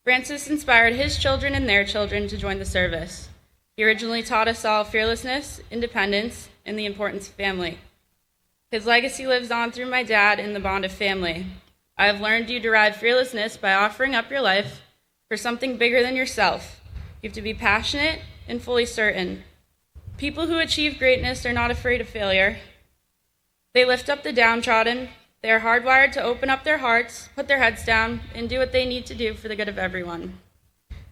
S9: Francis inspired his children and their children to join the service. He originally taught us all fearlessness, independence, and the importance of family. His legacy lives on through my dad in the bond of family. I have learned you derive fearlessness by offering up your life for something bigger than yourself. You have to be passionate and fully certain. People who achieve greatness are not afraid of failure. They lift up the downtrodden. They are hardwired to open up their hearts, put their heads down, and do what they need to do for the good of everyone.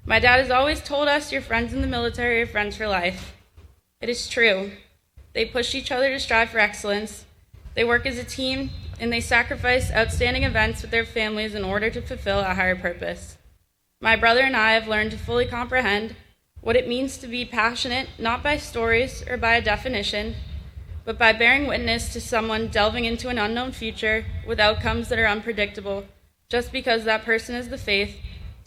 S9: My dad has always told us your friends in the military are friends for life. It is true. They push each other to strive for excellence. They work as a team, and they sacrifice outstanding events with their families in order to fulfill a higher purpose. My brother and I have learned to fully comprehend what it means to be passionate, not by stories or by a definition, but by bearing witness to someone delving into an unknown future with outcomes that are unpredictable, just because that person has the faith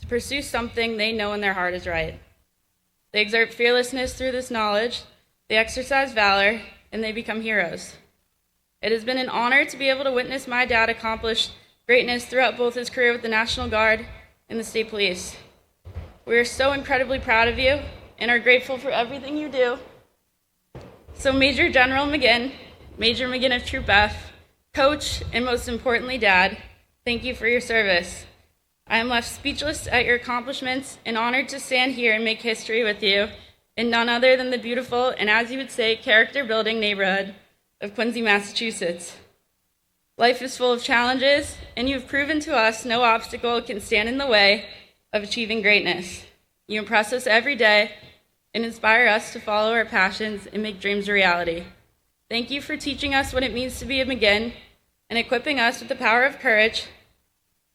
S9: to pursue something they know in their heart is right. They exert fearlessness through this knowledge, they exercise valor, and they become heroes. It has been an honor to be able to witness my dad accomplish greatness throughout both his career with the National Guard and the State Police. We are so incredibly proud of you and are grateful for everything you do. So Major General McGinn, Major McGinn of Troop F, Coach, and most importantly, Dad, thank you for your service. I am left speechless at your accomplishments and honored to stand here and make history with you in none other than the beautiful and, as you would say, character-building neighborhood of Quincy, Massachusetts. Life is full of challenges, and you have proven to us no obstacle can stand in the way of achieving greatness. You impress us every day and inspire us to follow our passions and make dreams a reality. Thank you for teaching us what it means to be a McGinn and equipping us with the power of courage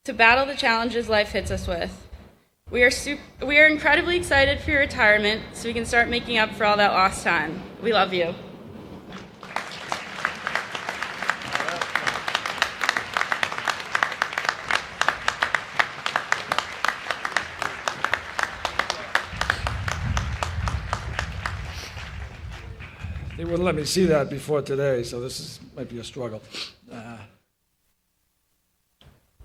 S9: to battle the challenges life hits us with. We are incredibly excited for your retirement so we can start making up for all that lost time. We love you.
S10: They wouldn't let me see that before today, so might be a struggle.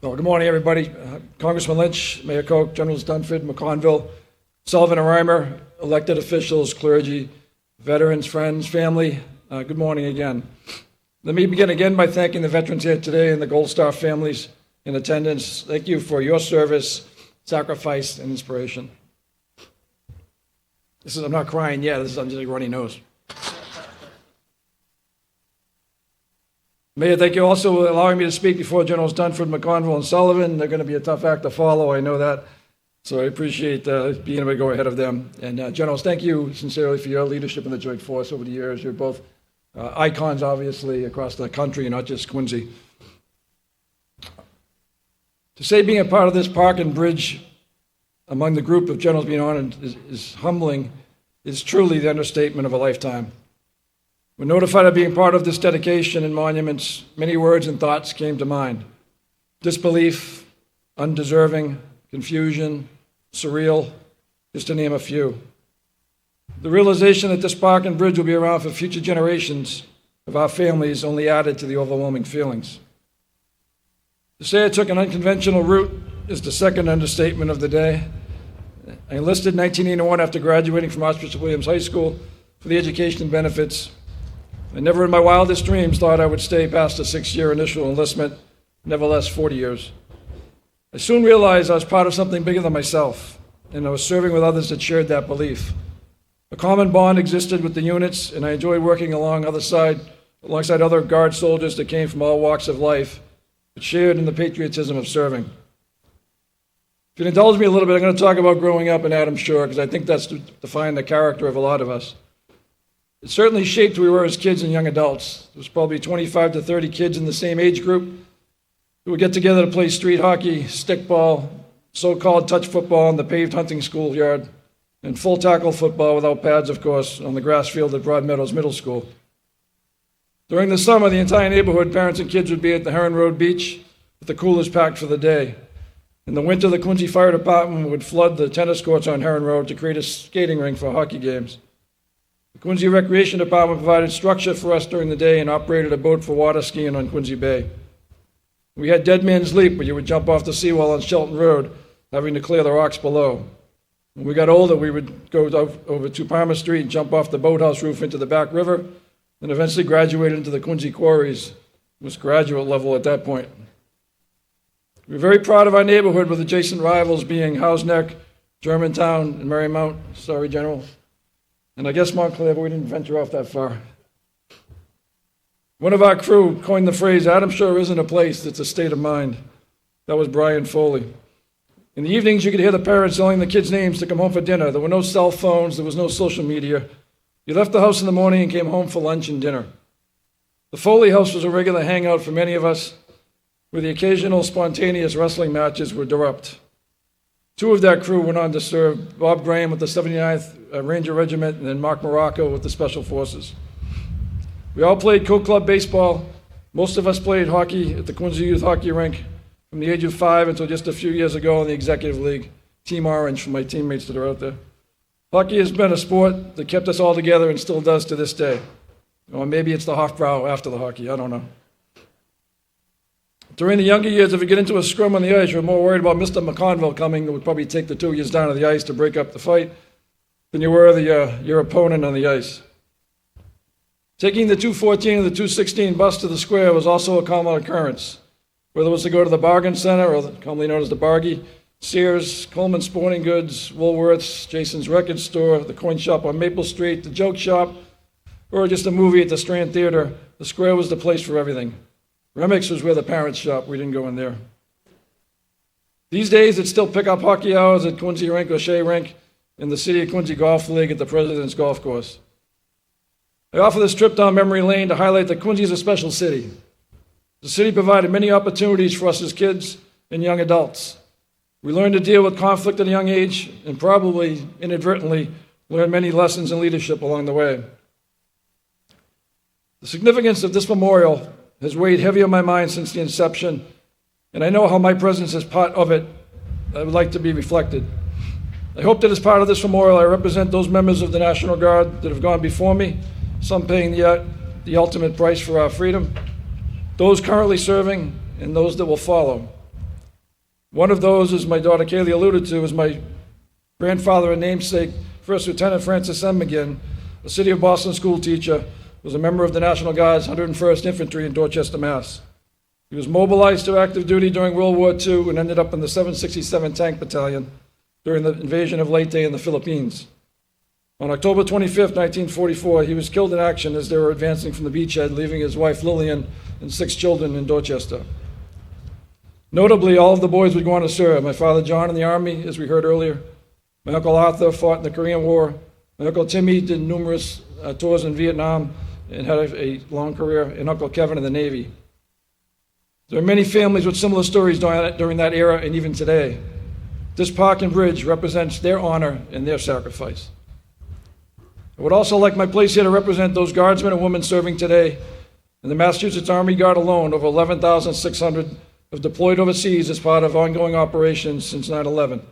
S10: Good morning, everybody. Congressman Lynch, Mayor Koch, Generals Dunford, McConville, Sullivan and Reimer, elected officials, clergy, veterans, friends, family, good morning again. Let me begin again by thanking the veterans here today and the Gold Star families in attendance. Thank you for your service, sacrifice, and inspiration. I'm not crying yet, I'm just a runny nose. Mayor, thank you also for allowing me to speak before Generals Dunford, McConville, and Sullivan. They're going to be a tough act to follow, I know that. So I appreciate being able to go ahead of them. And Generals, thank you sincerely for your leadership in the Joint Force over the years. You're both icons, obviously, across the country, not just Quincy. To say being a part of this park and bridge among the group of generals being honored is humbling, is truly the understatement of a lifetime. When notified of being part of this dedication and monuments, many words and thoughts came to mind. Disbelief, undeserving, confusion, surreal, just to name a few. The realization that this park and bridge will be around for future generations of our families only added to the overwhelming feelings. To say I took an unconventional route is the second understatement of the day. I enlisted in 1981 after graduating from Archbishop Williams High School for the education and benefits. I never in my wildest dreams thought I would stay past a 6-year initial enlistment, nevertheless 40 years. I soon realized I was part of something bigger than myself, and I was serving with others that shared that belief. A common bond existed with the units, and I enjoyed working alongside other Guard soldiers that came from all walks of life, but shared in the patriotism of serving. If you'll indulge me a little bit, I'm going to talk about growing up in Adams Shore, because I think that's to define the character of a lot of us. It certainly shaped who we were as kids and young adults. There was probably 25 to 30 kids in the same age group who would get together to play street hockey, stickball, so-called touch football in the paved hunting schoolyard, and full tackle football without pads, of course, on the grass field at Broad Meadows Middle School. During the summer, the entire neighborhood, parents and kids would be at the Heron Road Beach with the coolers packed for the day. In the winter, the Quincy Fire Department would flood the tennis courts on Heron Road to create a skating rink for hockey games. The Quincy Recreation Department provided structure for us during the day and operated a boat for water skiing on Quincy Bay. We had Dead Man's Leap, where you would jump off the seawall on Shelton Road, having to clear the rocks below. When we got older, we would go over to Palmer Street and jump off the boathouse roof into the back river, and eventually graduated into the Quincy Quarries. It was graduate level at that point. We were very proud of our neighborhood, with adjacent rivals being Howes Neck, Germantown, and Marymount. Sorry, General. And I guess Montclair, but we didn't venture off that far. One of our crew coined the phrase, "Adams Shore isn't a place, it's a state of mind." That was Brian Foley. In the evenings, you could hear the parents telling the kids' names to come home for dinner. There were no cell phones, there was no social media. You left the house in the morning and came home for lunch and dinner. The Foley house was a regular hangout for many of us, where the occasional spontaneous wrestling matches would erupt. Two of that crew went on to serve, Bob Graham with the 79th Ranger Regiment, and then Mark Morocco with the Special Forces. We all played Co-Club baseball. Most of us played hockey at the Quincy Youth Hockey Rink from the age of 5 until just a few years ago in the Executive League. Team Orange for my teammates that are out there. Hockey has been a sport that kept us all together and still does to this day. Or maybe it's the Hofbrau after the hockey, I don't know. During the younger years, if you get into a scrum on the ice, you're more worried about Mr. McConville coming, that would probably take the two of you down to the ice to break up the fight, than you were your opponent on the ice. Taking the 214 and the 216 bus to the square was also a common occurrence, whether it was to go to the Bargain Center, or commonly known as the Bargy, Sears, Coleman Sporting Goods, Woolworths, Jason's Record Store, the Coin Shop on Maple Street, the Joke Shop, or just a movie at the Strand Theater, the square was the place for everything. Remix was where the parents shop. We didn't go in there. These days, it's still pick-up hockey hours at Quincy Rink or Shea Rink and the City of Quincy Golf League at the President's Golf Course. I offer this trip down memory lane to highlight that Quincy is a special city. The city provided many opportunities for us as kids and young adults. We learned to deal with conflict at a young age and probably inadvertently learned many lessons in leadership along the way. The significance of this memorial has weighed heavy on my mind since the inception, and I know how my presence as part of it I would like to be reflected. I hope that as part of this memorial I represent those members of the National Guard that have gone before me, some paying the ultimate price for our freedom, those currently serving, and those that will follow. One of those, as my daughter Kaylee alluded to, is my grandfather and namesake, First Lieutenant Francis M. McGinn, a City of Boston school teacher, was a member of the National Guard's 101st Infantry in Dorchester, Mass. He was mobilized to active duty during World War II and ended up in the 767 Tank Battalion during the invasion of Leyte in the Philippines. On October 25, 1944, he was killed in action as they were advancing from the beachhead, leaving his wife Lillian and 6 children in Dorchester. Notably, all of the boys would go on to serve. My father John in the Army, as we heard earlier. My Uncle Arthur fought in the Korean War. My Uncle Timmy did numerous tours in Vietnam and had a long career, and Uncle Kevin in the Navy. There are many families with similar stories during that era and even today. This park and bridge represents their honor and their sacrifice. I would also like my place here to represent those guardsmen and women serving today. In the Massachusetts Army Guard alone, over 11,600 have deployed overseas as part of ongoing operations since 9/11.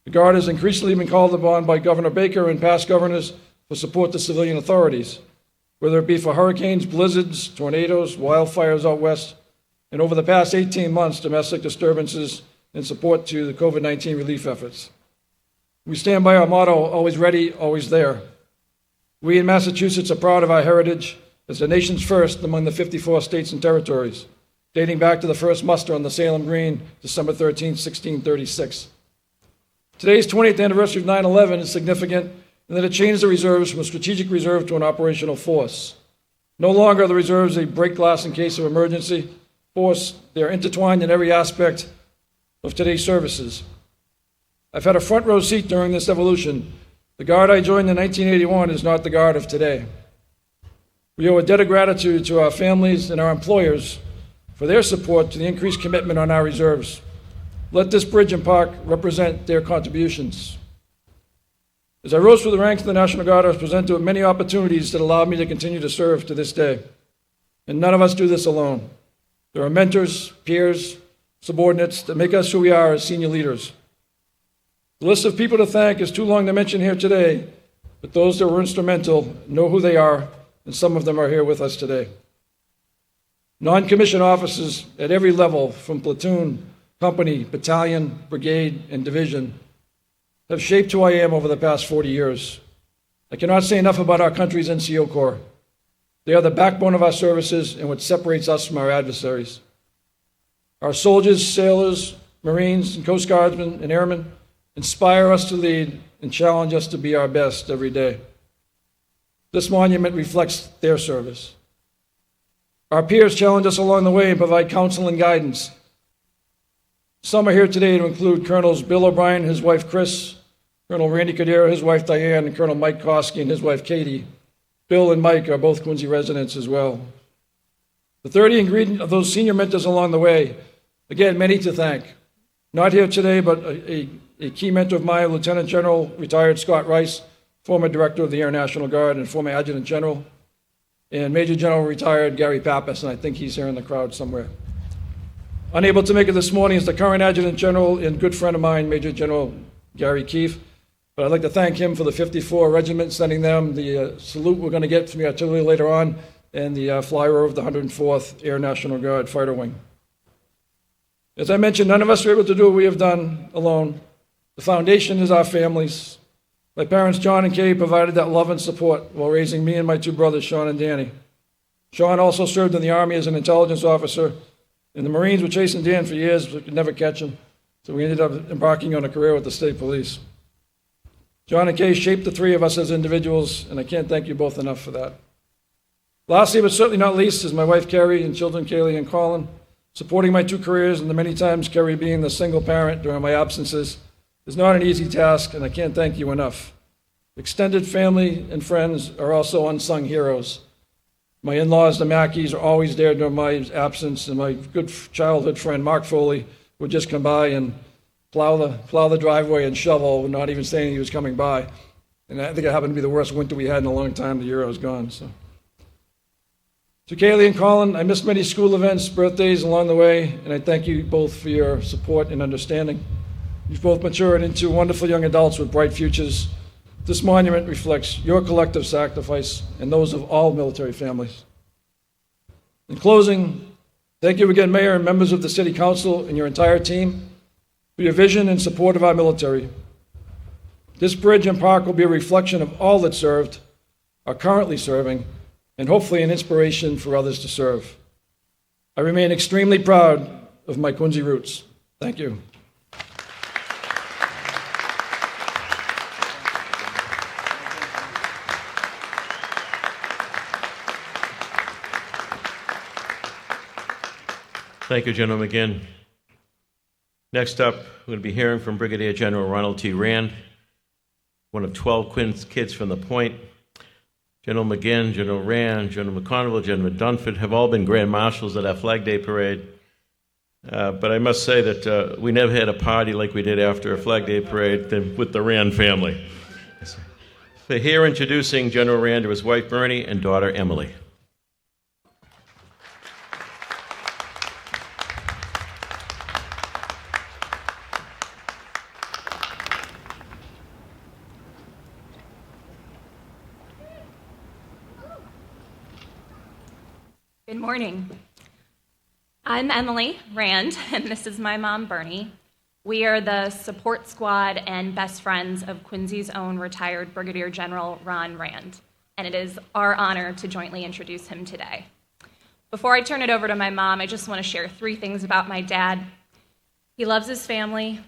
S10: The Guard has increasingly been called upon by Governor Baker and past governors for support to civilian authorities, whether it be for hurricanes, blizzards, tornadoes, wildfires out west, and over the past 18 months, domestic disturbances and support to the COVID-19 relief efforts. We stand by our motto, always ready, always there. We in Massachusetts are proud of our heritage as the nation's first among the 54 states and territories, dating back to the first muster on the Salem Green, December 13, 1636. Today's 20th anniversary of 9/11 is significant in that it changed the reserves from a strategic reserve to an operational force. No longer are the reserves a break glass in case of emergency force. They are intertwined in every aspect of today's services. I've had a front row seat during this evolution. The Guard I joined in 1981 is not the Guard of today. We owe a debt of gratitude to our families and our employers for their support to the increased commitment on our reserves. Let this bridge and park represent their contributions. As I rose through the ranks of the National Guard, I was presented with many opportunities that allowed me to continue to serve to this day. And none of us do this alone. There are mentors, peers, subordinates that make us who we are as senior leaders. The list of people to thank is too long to mention here today, but those that were instrumental know who they are, and some of them are here with us today. Non-commissioned officers at every level, from platoon, company, battalion, brigade, and division, have shaped who I am over the past 40 years. I cannot say enough about our country's NCO Corps. They are the backbone of our services and what separates us from our adversaries. Our soldiers, sailors, Marines, and Coast Guardsmen and airmen inspire us to lead and challenge us to be our best every day. This monument reflects their service. Our peers challenge us along the way and provide counsel and guidance. Some are here today to include Colonels Bill O'Brien and his wife Chris, Colonel Randy Cadera, his wife Diane, and Colonel Mike Koski and his wife Katie. Bill and Mike are both Quincy residents as well. The 30 ingredient of those senior mentors along the way, again, many to thank. Not here today, but a key mentor of mine, Lieutenant General retired Scott Rice, former Director of the Air National Guard and former Adjutant General, and Major General retired Gary Pappas, and I think he's here in the crowd somewhere. Unable to make it this morning is the current Adjutant General and good friend of mine, Major General Gary Keefe. But I'd like to thank him for the 54 Regiment, sending them the salute we're going to get from the artillery later on, and the flyover of the 104th Air National Guard Fighter Wing. As I mentioned, none of us are able to do what we have done alone. The foundation is our families. My parents, John and Kay, provided that love and support while raising me and my 2 brothers, Sean and Danny. Sean also served in the Army as an intelligence officer. In the Marines with chasing Dan for years, but could never catch him. so we ended up embarking on a career with the state police. John and Kay shaped the three of us as individuals, and I can't thank you both enough for that. Lastly, but certainly not least, is my wife Carrie and children Kaylee and Colin. Supporting my two careers and the many times Carrie being the single parent during my absences is not an easy task, and I can't thank you enough. Extended family and friends are also unsung heroes. My in-laws, the Mackeys, are always there during my absence, and my good childhood friend Mark Foley would just come by and plow the driveway and shovel, not even saying he was coming by. And I think it happened to be the worst winter we had in a long time the year I was gone. So to Kaylee and Colin, I missed many school events, birthdays along the way, and I thank you both for your support and understanding. You've both matured into wonderful young adults with bright futures. This monument reflects your collective sacrifice and those of all military families. In closing, thank you again, Mayor and members of the City Council and your entire team for your vision and support of our military. This bridge and park will be a reflection of all that served, are currently serving, and hopefully an inspiration for others to serve. I remain extremely proud of my Quincy roots. Thank you.
S5: Thank you, General McGinn. Next up, we're going to be hearing from Brigadier General Ronald T. Rand, one of 12 kids from the Point. General McGinn, General Rand, General McConville, General Dunford have all been Grand Marshals at our Flag Day Parade. But I must say that we never had a party like we did after a Flag Day Parade with the Rand family. So here introducing General Rand to his wife Bernie and daughter Emily.
S11: Good morning. I'm Emily Rand, and this is my mom, Bernie. We are the support squad and best friends of Quincy's own retired Brigadier General Ron Rand, and it is our honor to jointly introduce him today. Before I turn it over to my mom, I just want to share 3 things about my dad. He loves his family,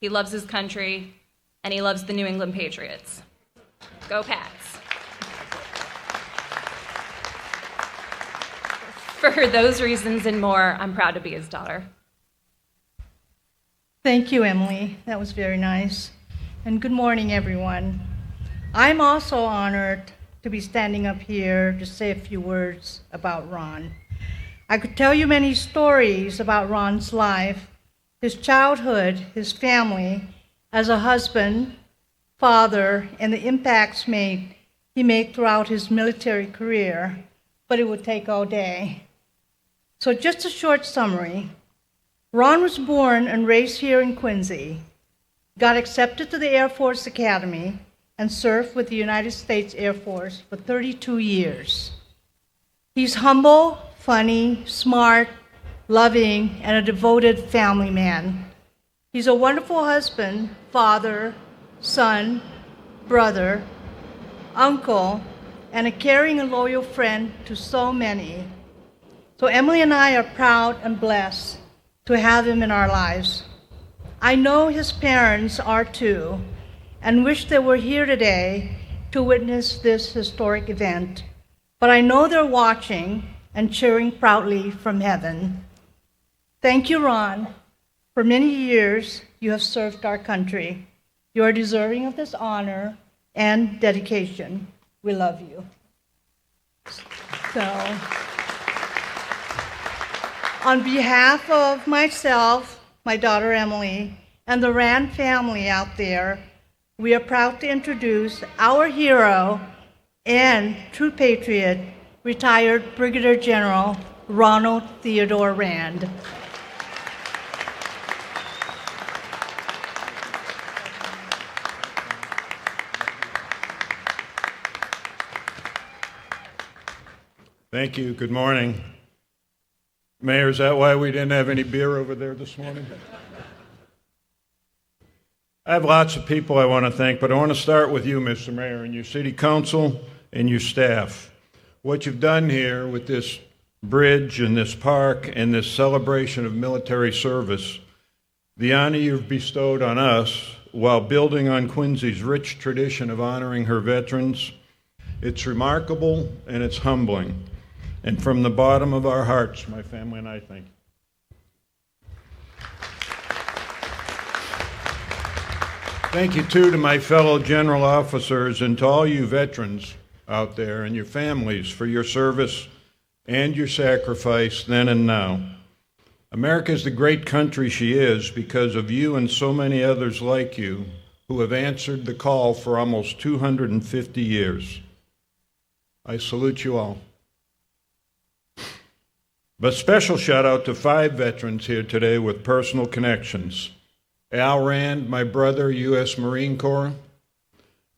S11: he loves his country, and he loves the New England Patriots. Go Pats. For those reasons and more, I'm proud to be his daughter.
S12: Thank you, Emily. That was very nice. And good morning, everyone. I'm also honored to be standing up here to say a few words about Ron. I could tell you many stories about Ron's life, his childhood, his family, as a husband, father, and the impacts he made throughout his military career, but it would take all day. So just a short summary. Ron was born and raised here in Quincy, got accepted to the Air Force Academy, and served with the United States Air Force for 32 years. He's humble, funny, smart, loving, and a devoted family man. He's a wonderful husband, father, son, brother, uncle, and a caring and loyal friend to so many. So Emily and I are proud and blessed to have him in our lives. I know his parents are too, and wish they were here today to witness this historic event. But I know they're watching and cheering proudly from heaven. Thank you, Ron. For many years, you have served our country. You are deserving of this honor and dedication. We love you. So, on behalf of myself, my daughter Emily, and the Rand family out there, we are proud to introduce our hero and true patriot, retired Brigadier General Ronald Theodore Rand.
S3: Thank you. Good morning. Mayor, is that why we didn't have any beer over there this morning? I have lots of people I want to thank, but I want to start with you, Mr. Mayor, and your city council and your staff. What you've done here with this bridge and this park and this celebration of military service the honor you've bestowed on us while building on Quincy's rich tradition of honoring her veterans. It's remarkable and it's humbling. And from the bottom of our hearts, my family and I thank you. Thank you, too, to my fellow general officers and to all you veterans out there and your families for your service and your sacrifice then and now. America is the great country she is because of you and so many others like you who have answered the call for almost 250 years. I salute you all. But special shout out to 5 veterans here today with personal connections. Al Rand, my brother, U.S. Marine Corps.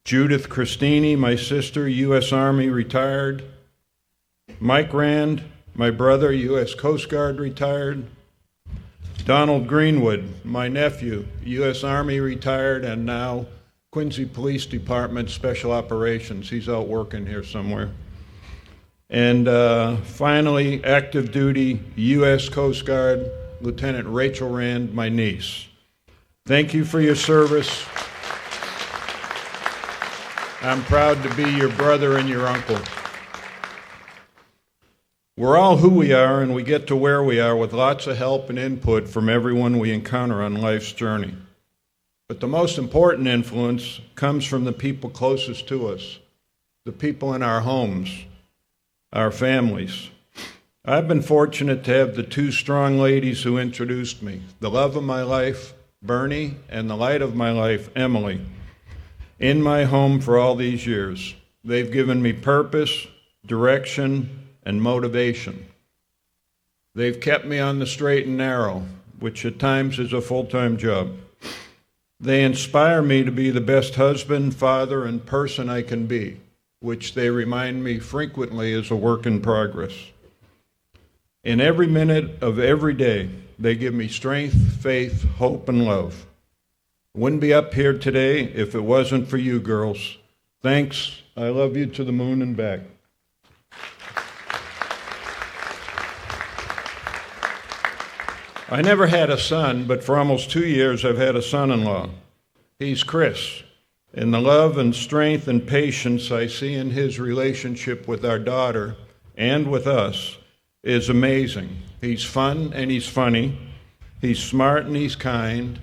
S3: Judith Christini, my sister, U.S. Army, retired. Mike Rand, my brother, U.S. Coast Guard, retired. Donald Greenwood, my nephew, U.S. Army, retired, and now Quincy Police Department Special Operations. He's out working here somewhere. And finally, active duty U.S. Coast Guard, Lieutenant Rachel Rand, my niece. Thank you for your service. I'm proud to be your brother and your uncle. We're all who we are, and we get to where we are with lots of help and input from everyone we encounter on life's journey. But the most important influence comes from the people closest to us, the people in our homes, our families. I've been fortunate to have the 2 strong ladies who introduced me, the love of my life, Bernie, and the light of my life, Emily, in my home for all these years. They've given me purpose, direction, and motivation. They've kept me on the straight and narrow, which at times is a full-time job. They inspire me to be the best husband, father, and person I can be, which they remind me frequently is a work in progress. In every minute of every day, they give me strength, faith, hope, and love. I wouldn't be up here today if it wasn't for you girls. Thanks. I love you to the moon and back. I never had a son, but for almost 2 years I've had a son-in-law. He's Chris, and the love and strength and patience I see in his relationship with our daughter and with us is amazing. He's fun and he's funny. He's smart and he's kind,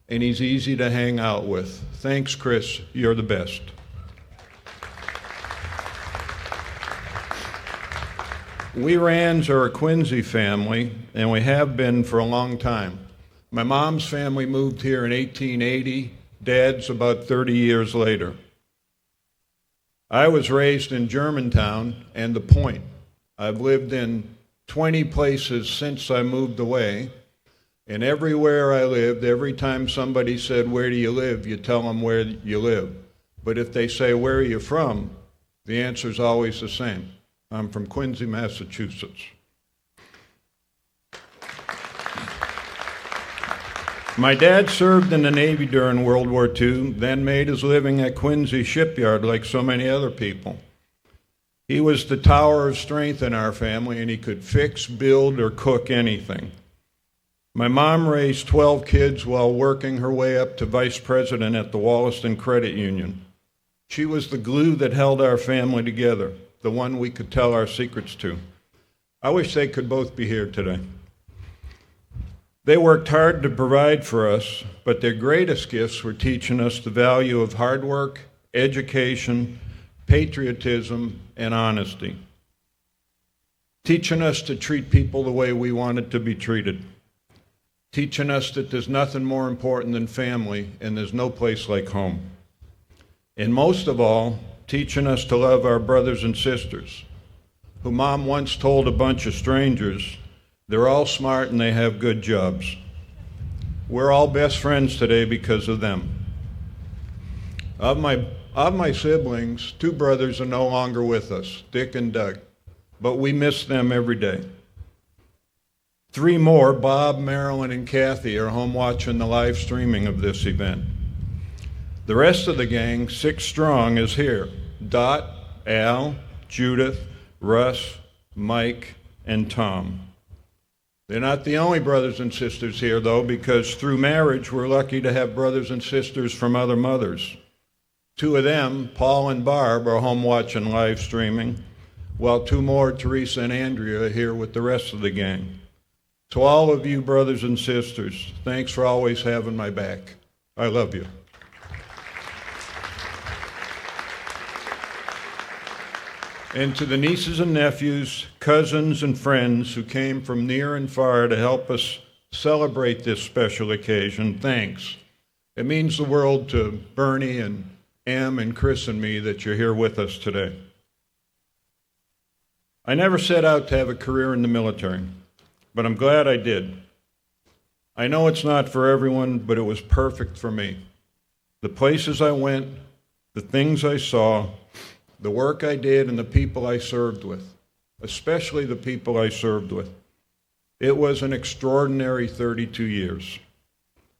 S3: and he's easy to hang out with. Thanks, Chris. You're the best. We Rands are a Quincy family, and we have been for a long time. My mom's family moved here in 1880, Dad's about 30 years later. I was raised in Germantown and The Point. I've lived in 20 places since I moved away, and everywhere I lived, every time somebody said, "Where do you live?" you tell them where you live. But if they say, "Where are you from?" the answer is always the same. I'm from Quincy, Massachusetts. My dad served in the Navy during World War II, then made his living at Quincy Shipyard like so many other people. He was the tower of strength in our family, and he could fix, build, or cook anything. My mom raised 12 kids while working her way up to vice president at the Wollaston Credit Union. She was the glue that held our family together, the one we could tell our secrets to. I wish they could both be here today. They worked hard to provide for us, but their greatest gifts were teaching us the value of hard work, education, patriotism, and honesty. Teaching us to treat people the way we wanted to be treated. Teaching us that there's nothing more important than family, and there's no place like home. And most of all, teaching us to love our brothers and sisters, who Mom once told a bunch of strangers, they're all smart and they have good jobs. We're all best friends today because of them. Of my siblings, 2 brothers are no longer with us, Dick and Doug, but we miss them every day. 3 more, Bob, Marilyn, and Kathy, are home watching the live streaming of this event. The rest of the gang, 6 strong, is here. Dot, Al, Judith, Russ, Mike, and Tom. They're not the only brothers and sisters here, though, because through marriage, we're lucky to have brothers and sisters from other mothers. Two of them, Paul and Barb, are home watching live streaming, while two more, Teresa and Andrea, are here with the rest of the gang. To all of you brothers and sisters, thanks for always having my back. I love you. And to the nieces and nephews, cousins and friends who came from near and far to help us celebrate this special occasion, thanks. It means the world to Bernie and Em and Chris and me that you're here with us today. I never set out to have a career in the military, but I'm glad I did. I know it's not for everyone, but it was perfect for me. The places I went, the things I saw, the work I did, and the people I served with, especially the people I served with. It was an extraordinary 32 years.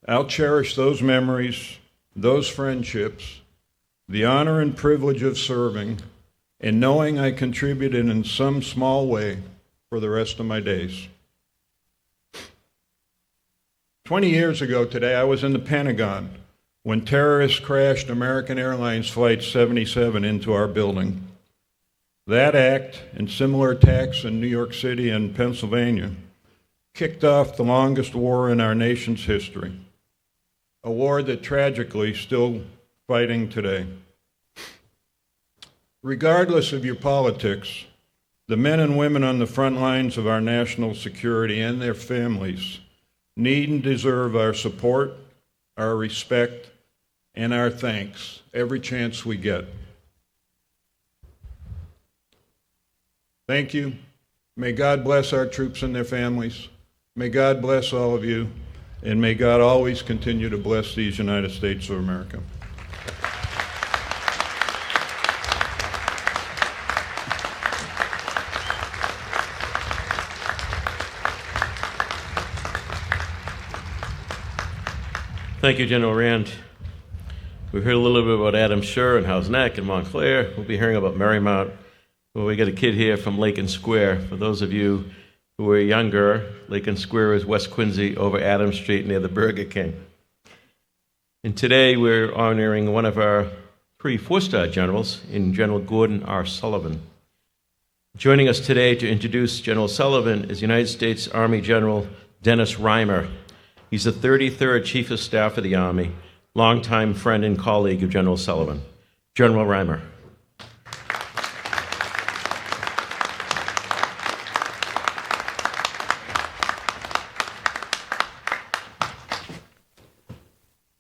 S3: I'll cherish those memories, those friendships, the honor and privilege of serving, and knowing I contributed in some small way for the rest of my days. 20 years ago today, I was in the Pentagon when terrorists crashed American Airlines Flight 77 into our building. That act and similar attacks in New York City and Pennsylvania kicked off the longest war in our nation's history, a war that tragically still fighting today. Regardless of your politics, the men and women on the front lines of our national security and their families need and deserve our support, our respect, and our thanks every chance we get. Thank you. May God bless our troops and their families. May God bless all of you, and may God always continue to bless these United States of America.
S5: Thank you, General Rand. We've heard a little bit about Adam Scher and House Neck and Montclair. We'll be hearing about Marymount. Well, we got a kid here from Lake and Square. For those of you who are younger, Lake and Square is West Quincy over Adams Street near the Burger King. And today we're honoring one of our three four-star generals in General Gordon R. Sullivan. Joining us today to introduce General Sullivan is United States Army General Dennis Reimer. He's the 33rd Chief of Staff of the Army, longtime friend and colleague of General Sullivan. General Reimer.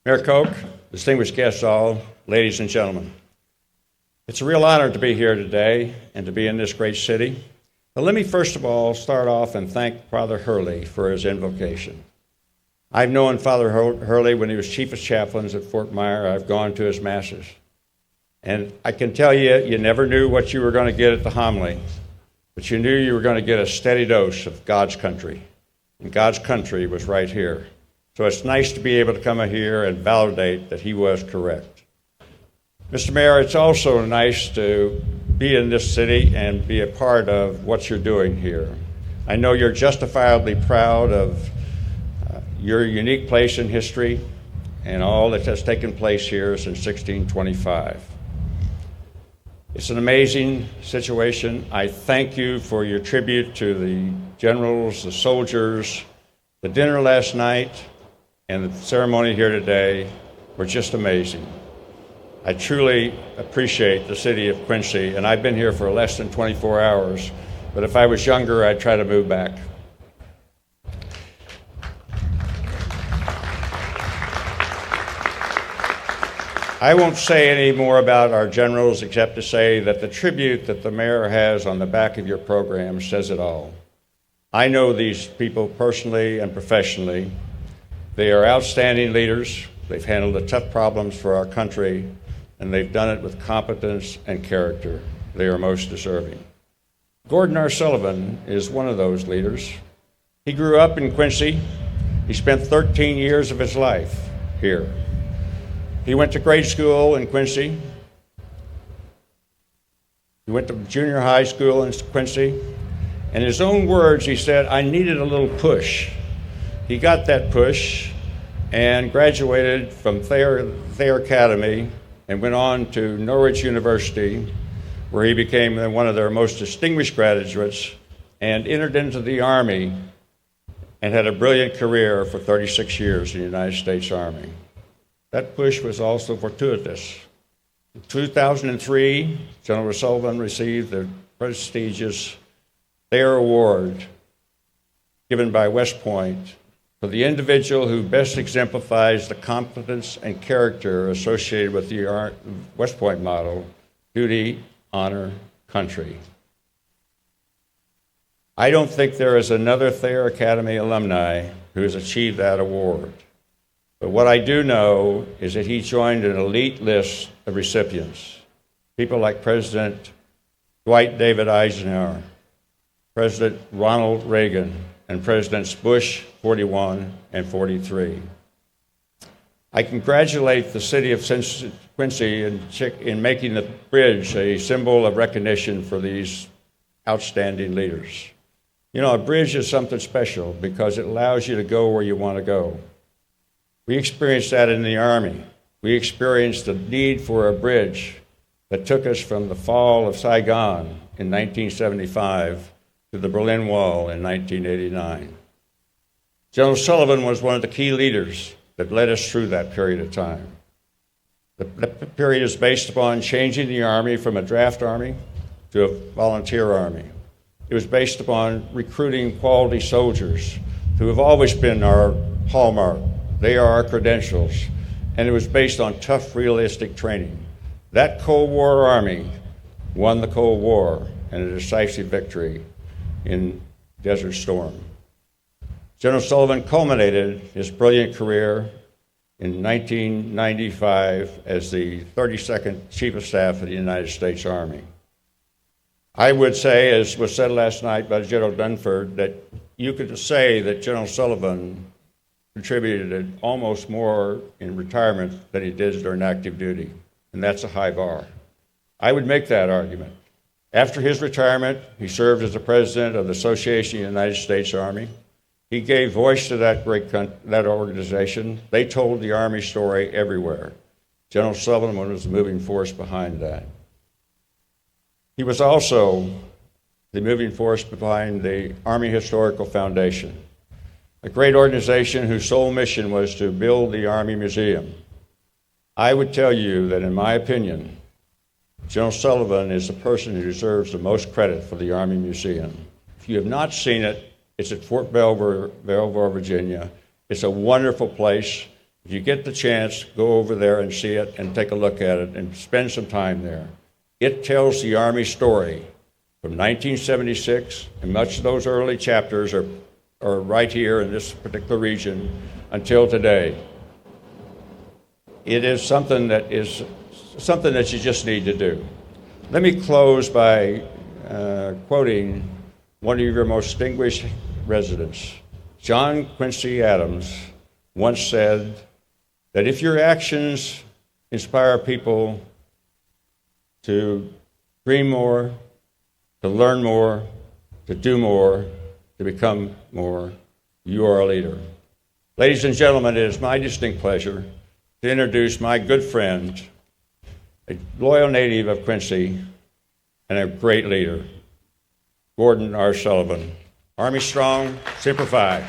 S13: Mayor Koch, distinguished guests all, ladies and gentlemen. It's a real honor to be here today and to be in this great city. But let me first of all start off and thank Father Hurley for his invocation. I've known Father Hurley when he was Chief of Chaplains at Fort Myer. I've gone to his masses. And I can tell you, you never knew what you were going to get at the homily, but you knew you were going to get a steady dose of God's country. And God's country was right here. So it's nice to be able to come here and validate that he was correct. Mr. Mayor, it's also nice to be in this city and be a part of what you're doing here. I know you're justifiably proud of your unique place in history and all that has taken place here since 1625. It's an amazing situation. I thank you for your tribute to the generals, the soldiers. The dinner last night and the ceremony here today were just amazing. I truly appreciate the city of Quincy, and I've been here for less than 24 hours, but if I was younger, I'd try to move back. I won't say any more about our generals except to say that the tribute that the mayor has on the back of your program says it all. I know these people personally and professionally. They are outstanding leaders. They've handled the tough problems for our country, and they've done it with competence and character. They are most deserving. Gordon R. Sullivan is one of those leaders. He grew up in Quincy. He spent 13 years of his life here. He went to grade school in Quincy. He went to junior high school in Quincy. In his own words, he said, I needed a little push. He got that push and graduated from Thayer Academy and went on to Norwich University, where he became one of their most distinguished graduates and entered into the Army and had a brilliant career for 36 years in the United States Army. That push was also fortuitous. In 2003, General Sullivan received the prestigious Thayer Award given by West Point for the individual who best exemplifies the competence and character associated with the West Point model, duty, honor, country. I don't think there is another Thayer Academy alumni who has achieved that award. But what I do know is that he joined an elite list of recipients, people like President Dwight David Eisenhower, President Ronald Reagan, and Presidents Bush 41 and 43. I congratulate the city of Quincy in making the bridge a symbol of recognition for these outstanding leaders. You know, a bridge is something special because it allows you to go where you want to go. We experienced that in the Army. We experienced the need for a bridge that took us from the fall of Saigon in 1975 to the Berlin Wall in 1989. General Sullivan was one of the key leaders that led us through that period of time. The period is based upon changing the Army from a draft army to a volunteer army. It was based upon recruiting quality soldiers who have always been our hallmark. They are our credentials. And it was based on tough, realistic training. That Cold War Army won the Cold War and a decisive victory in Desert Storm. General Sullivan culminated his brilliant career in 1995 as the 32nd Chief of Staff of the United States Army. I would say, as was said last night by General Dunford, that you could say that General Sullivan contributed almost more in retirement than he did during active duty, and that's a high bar. I would make that argument. After his retirement, he served as the president of the Association of the United States Army. He gave voice to that organization. They told the Army story everywhere. General Sullivan was the moving force behind that. He was also the moving force behind the Army Historical Foundation, a great organization whose sole mission was to build the Army Museum. I would tell you that, in my opinion, General Sullivan is the person who deserves the most credit for the Army Museum. If you have not seen it, it's at Fort Belvoir, Virginia. It's a wonderful place. If you get the chance, go over there and see it and take a look at it and spend some time there. It tells the Army story from 1976, and much of those early chapters are right here in this particular region until today. It is something that you just need to do. Let me close by quoting one of your most distinguished residents. John Quincy Adams once said that if your actions inspire people to dream more, to learn more, to do more, to become more, you are a leader. Ladies and gentlemen, it is my distinct pleasure to introduce my good friend, a loyal native of Quincy, and a great leader, Gordon R. Sullivan. Army strong, Semper Fi.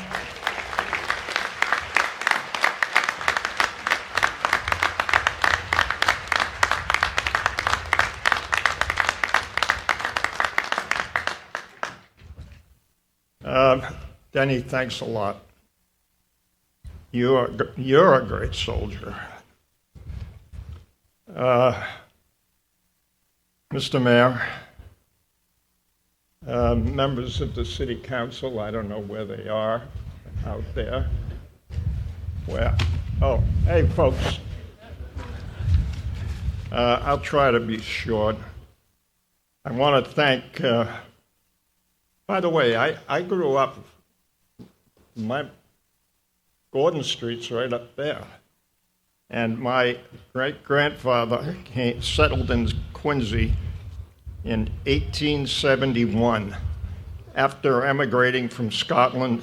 S3: Denny, thanks a lot. You're a great soldier. Mr. Mayor, members of the City Council, I don't know where they are out there. Oh, hey, folks. I'll try to be short. I want to thank, by the way, I grew up, Gordon Street's right up there. And my great-grandfather settled in Quincy in 1871.
S14: after emigrating from Scotland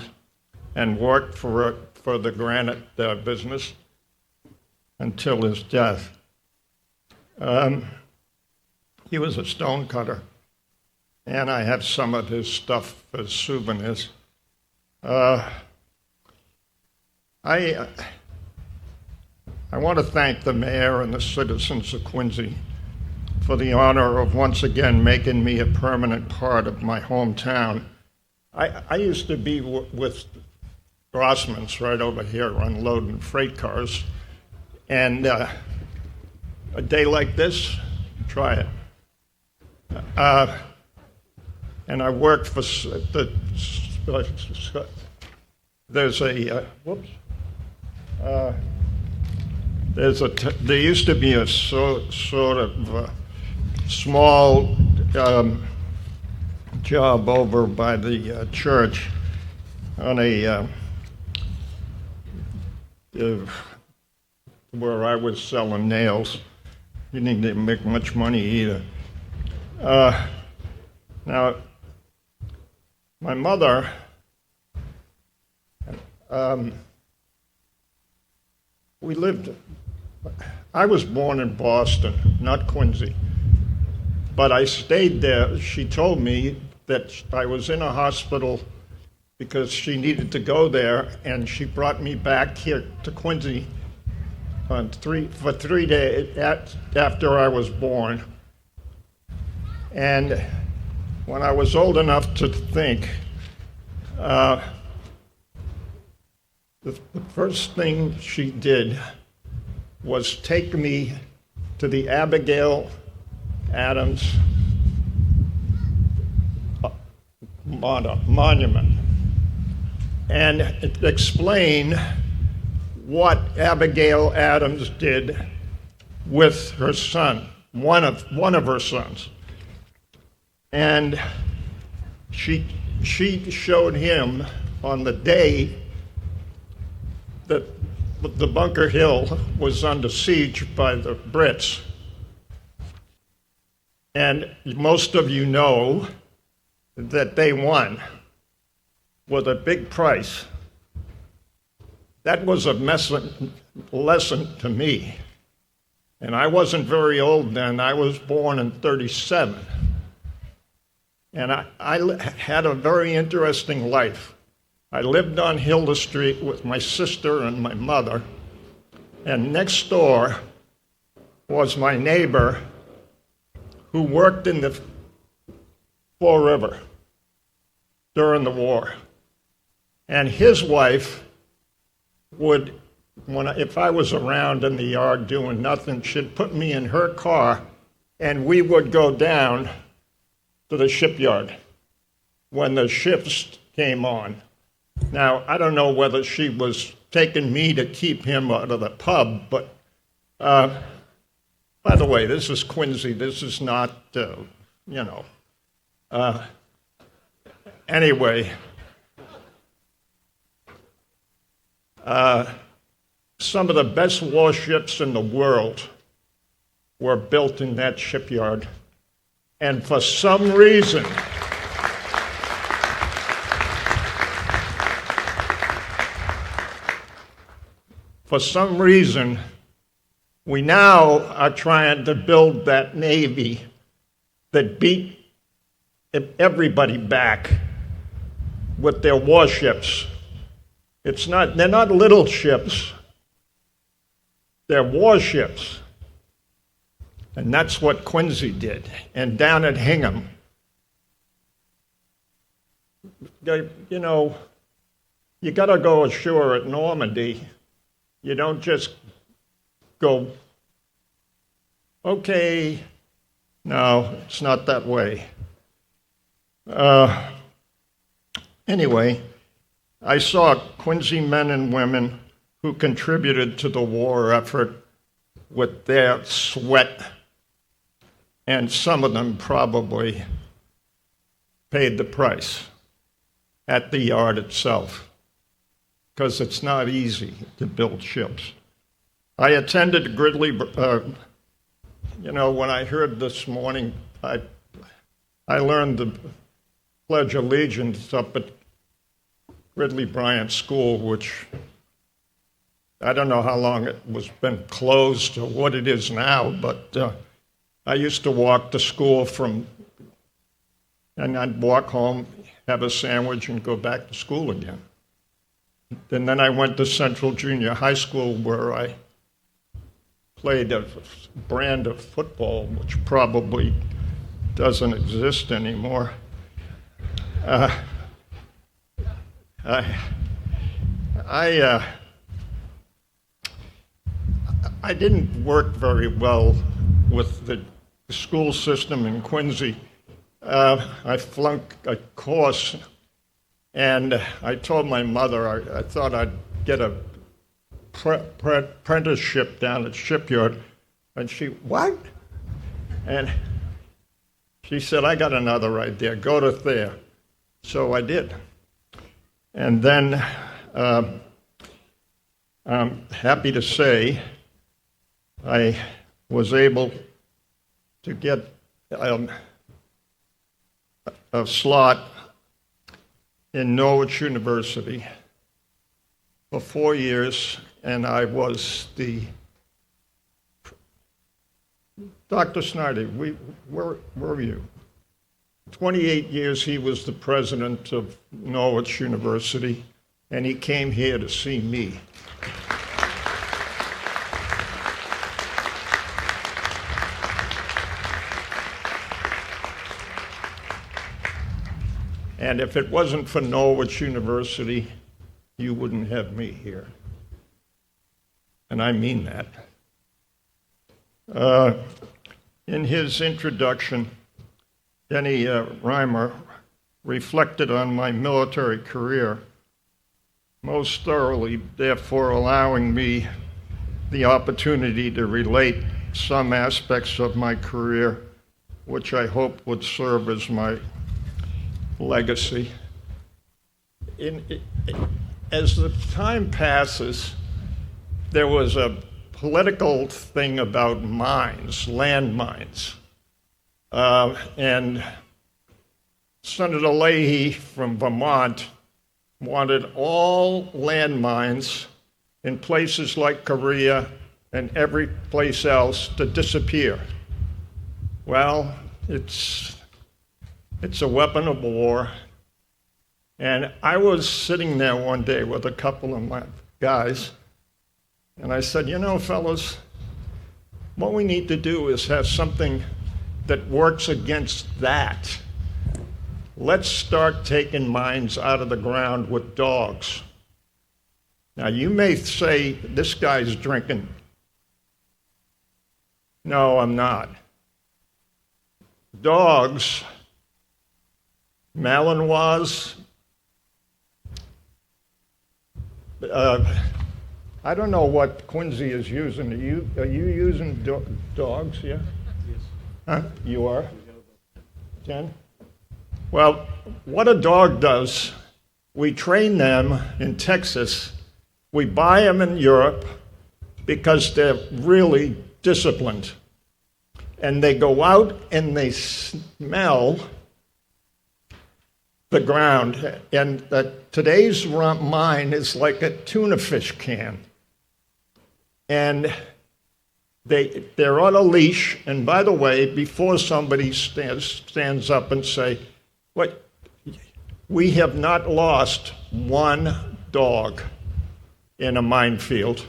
S14: and worked for the granite business until his death. He was a stone cutter, and I have some of his stuff as souvenirs. I want to thank the mayor and the citizens of Quincy for the honor of once again making me a permanent part of my hometown. I used to be with Grossman's right over here unloading freight cars, and a day like this, try it. And I worked for there used to be a sort of small job over by the church on where I was selling nails. You didn't make much money either. Now, my mother, I was born in Boston, not Quincy, but I stayed there. She told me that I was in a hospital because she needed to go there, and she brought me back here to Quincy for 3 days after I was born. And when I was old enough to think, the first thing she did was take me to the Abigail Adams monument and explain what Abigail Adams did with her son, one of her sons. And she showed him on the day that the Bunker Hill was under siege by the Brits. And most of you know that they won with a big price. That was a lesson to me. And I wasn't very old then. I was born in 1937. And I had a very interesting life. I lived on Hilda Street with my sister and my mother, and next door was my neighbor who worked in the Fall River during the war. And his wife would, if I was around in the yard doing nothing, she'd put me in her car, and we would go down to the shipyard when the ships came on. Now, I don't know whether she was taking me to keep him out of the pub, but by the way, this is Quincy. This is not, anyway, some of the best warships in the world were built in that shipyard. And for some reason, we now are trying to build that Navy that beat everybody back with their warships. They're not little ships, they're warships. And that's what Quincy did. And down at Hingham, you know, you got to go ashore at Normandy. You don't just go, okay. No, it's not that way. Anyway, I saw Quincy men and women who contributed to the war effort with their sweat, and some of them probably paid the price at the yard itself, because it's not easy to build ships. I attended Gridley, when I heard this morning, I learned Pledge Allegiance up at Ridley Bryant School, which I don't know how long it was been closed or what it is now, but I used to walk to school and I'd walk home, have a sandwich, and go back to school again. And then I went to Central Junior High School, where I played a brand of football which probably doesn't exist anymore. I didn't work very well with the school system in Quincy. I flunked a course, and I told my mother I thought I'd get a apprenticeship down at Shipyard. And she, what? And she said, I got another idea, go to Thayer. So I did. And then I'm happy to say I was able to get a slot in Norwich University for 4 years, and I was the Dr. Snyder, where were you? 28 years he was the president of Norwich University, and he came here to see me. And if it wasn't for Norwich University, you wouldn't have me here. And I mean that. In his introduction, Denny Reimer reflected on my military career most thoroughly, therefore allowing me the opportunity to relate some aspects of my career, which I hope would serve as my legacy. As the time passes, there was a political thing about mines, landmines. And Senator Leahy from Vermont wanted all landmines in places like Korea and every place else to disappear. Well, it's a weapon of war. And I was sitting there one day with a couple of my guys, and I said, you know, fellas, what we need to do is have something that works against that. Let's start taking mines out of the ground with dogs. Now, you may say, this guy's drinking. No, I'm not. Dogs, Malinois, I don't know what Quincy is using. Are you using dogs? Yeah. Yes. Huh? You are. 10. Well, what a dog does, we train them in Texas. We buy them in Europe because they're really disciplined, and they go out and they smell the ground. And today's mine is like a tuna fish can. And they're on a leash. And by the way, before somebody stands up and say, "What? We have not lost one dog in a minefield."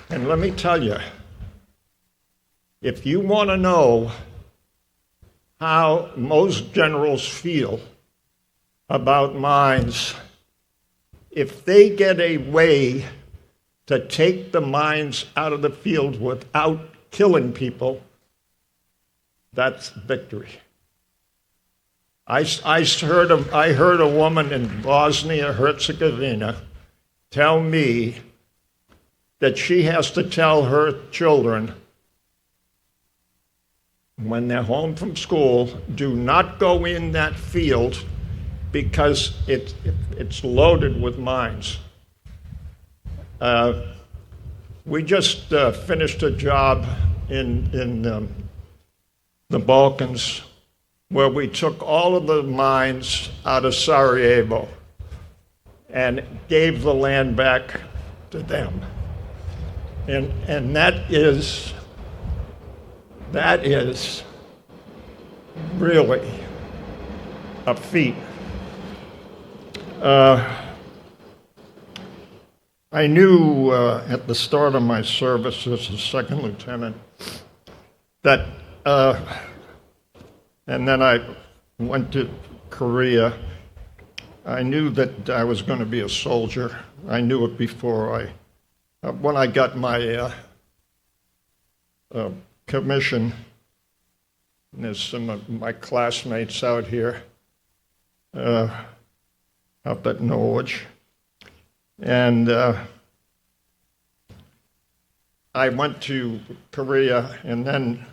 S14: And let me tell you, if you want to know how most generals feel about mines, if they get a way to take the mines out of the field without killing people, that's victory. I heard a woman in Bosnia-Herzegovina tell me that she has to tell her children when they're home from school, do not go in that field because it's loaded with mines. We just finished a job in the Balkans, where we took all of the mines out of Sarajevo and gave the land back to them. And that is really a feat. I knew at the start of my service as a second lieutenant that, and then I went to Korea. I knew that I was going to be a soldier. I knew it before when I got my commission. And there's some of my classmates out here, up at Norwich. And I went to Korea, and then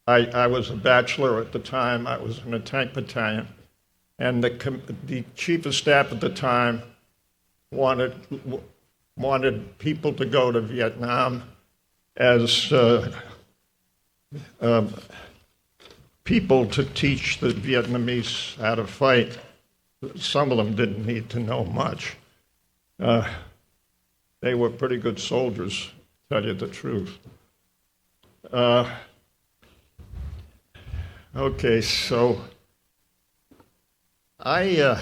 S14: I was a bachelor at the time. I was in a tank battalion. And the chief of staff at the time wanted people to go to Vietnam as people to teach the Vietnamese how to fight. Some of them didn't need to know much. They were pretty good soldiers, to tell you the truth. Okay, so I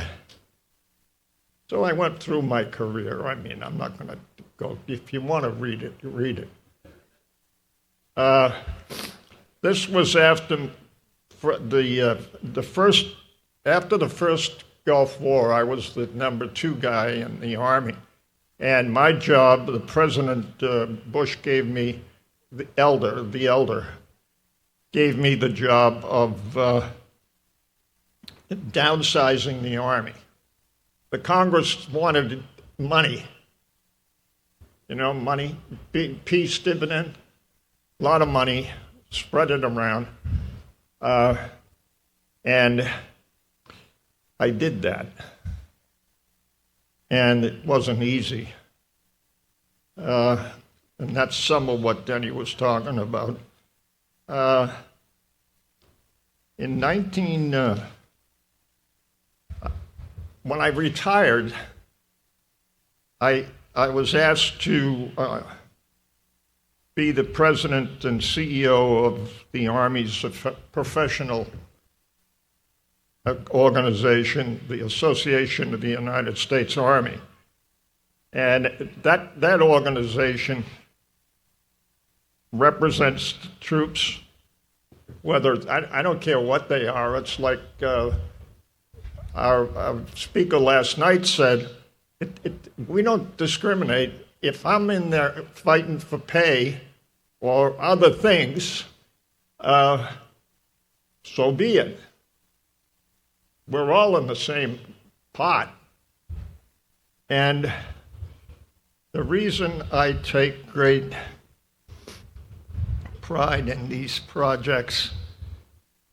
S14: went through my career. I mean, I'm not going to go. If you want to read it, you read it. This was after the first Gulf War. I was the number 2 guy in the Army, and my job, the President Bush gave me the elder gave me the job of downsizing the Army. The Congress wanted money, money, peace dividend, a lot of money, spread it around, and I did that. And it wasn't easy. And that's some of what Denny was talking about. When I retired, I was asked to be the president and CEO of the Army's professional organization, the Association of the United States Army. And that organization represents troops, whether, I don't care what they are. It's like our speaker last night said, we don't discriminate. If I'm in there fighting for pay or other things, so be it. We're all in the same pot. And the reason I take great pride in these projects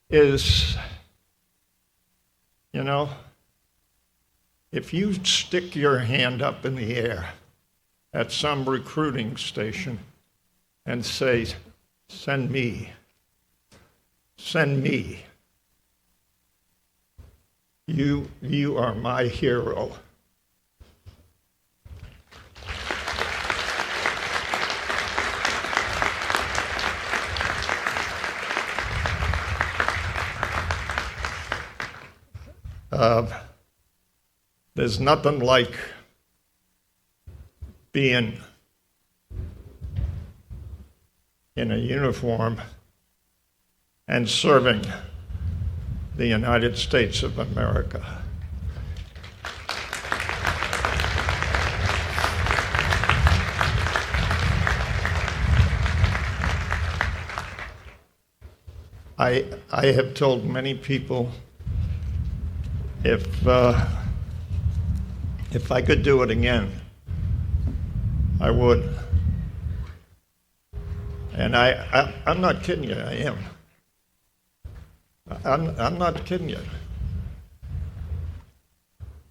S14: is, if you stick your hand up in the air at some recruiting station and say, send me, you are my hero. There's nothing like being in a uniform and serving the United States of America. I have told many people if I could do it again, I would. And I'm not kidding you, I am. I'm not kidding you.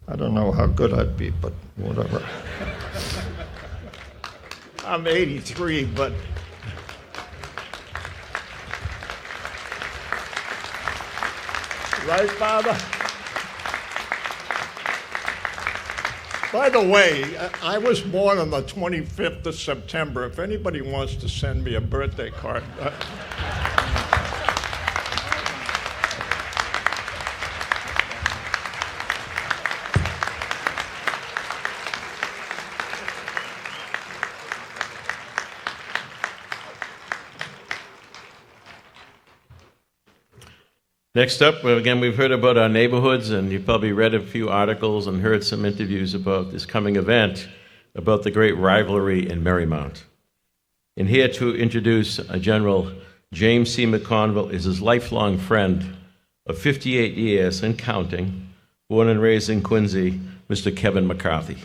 S14: I don't know how good I'd be, but whatever. I'm 83, but Right, Father? By the way, I was born on the 25th of September. If anybody wants to send me a birthday card.
S5: Next up, well, again, we've heard about our neighborhoods, and you've probably read a few articles and heard some interviews about this coming event, about the great rivalry in Marymount. And here to introduce General James C. McConville is his lifelong friend of 58 years and counting, born and raised in Quincy, Mr. Kevin McCarthy.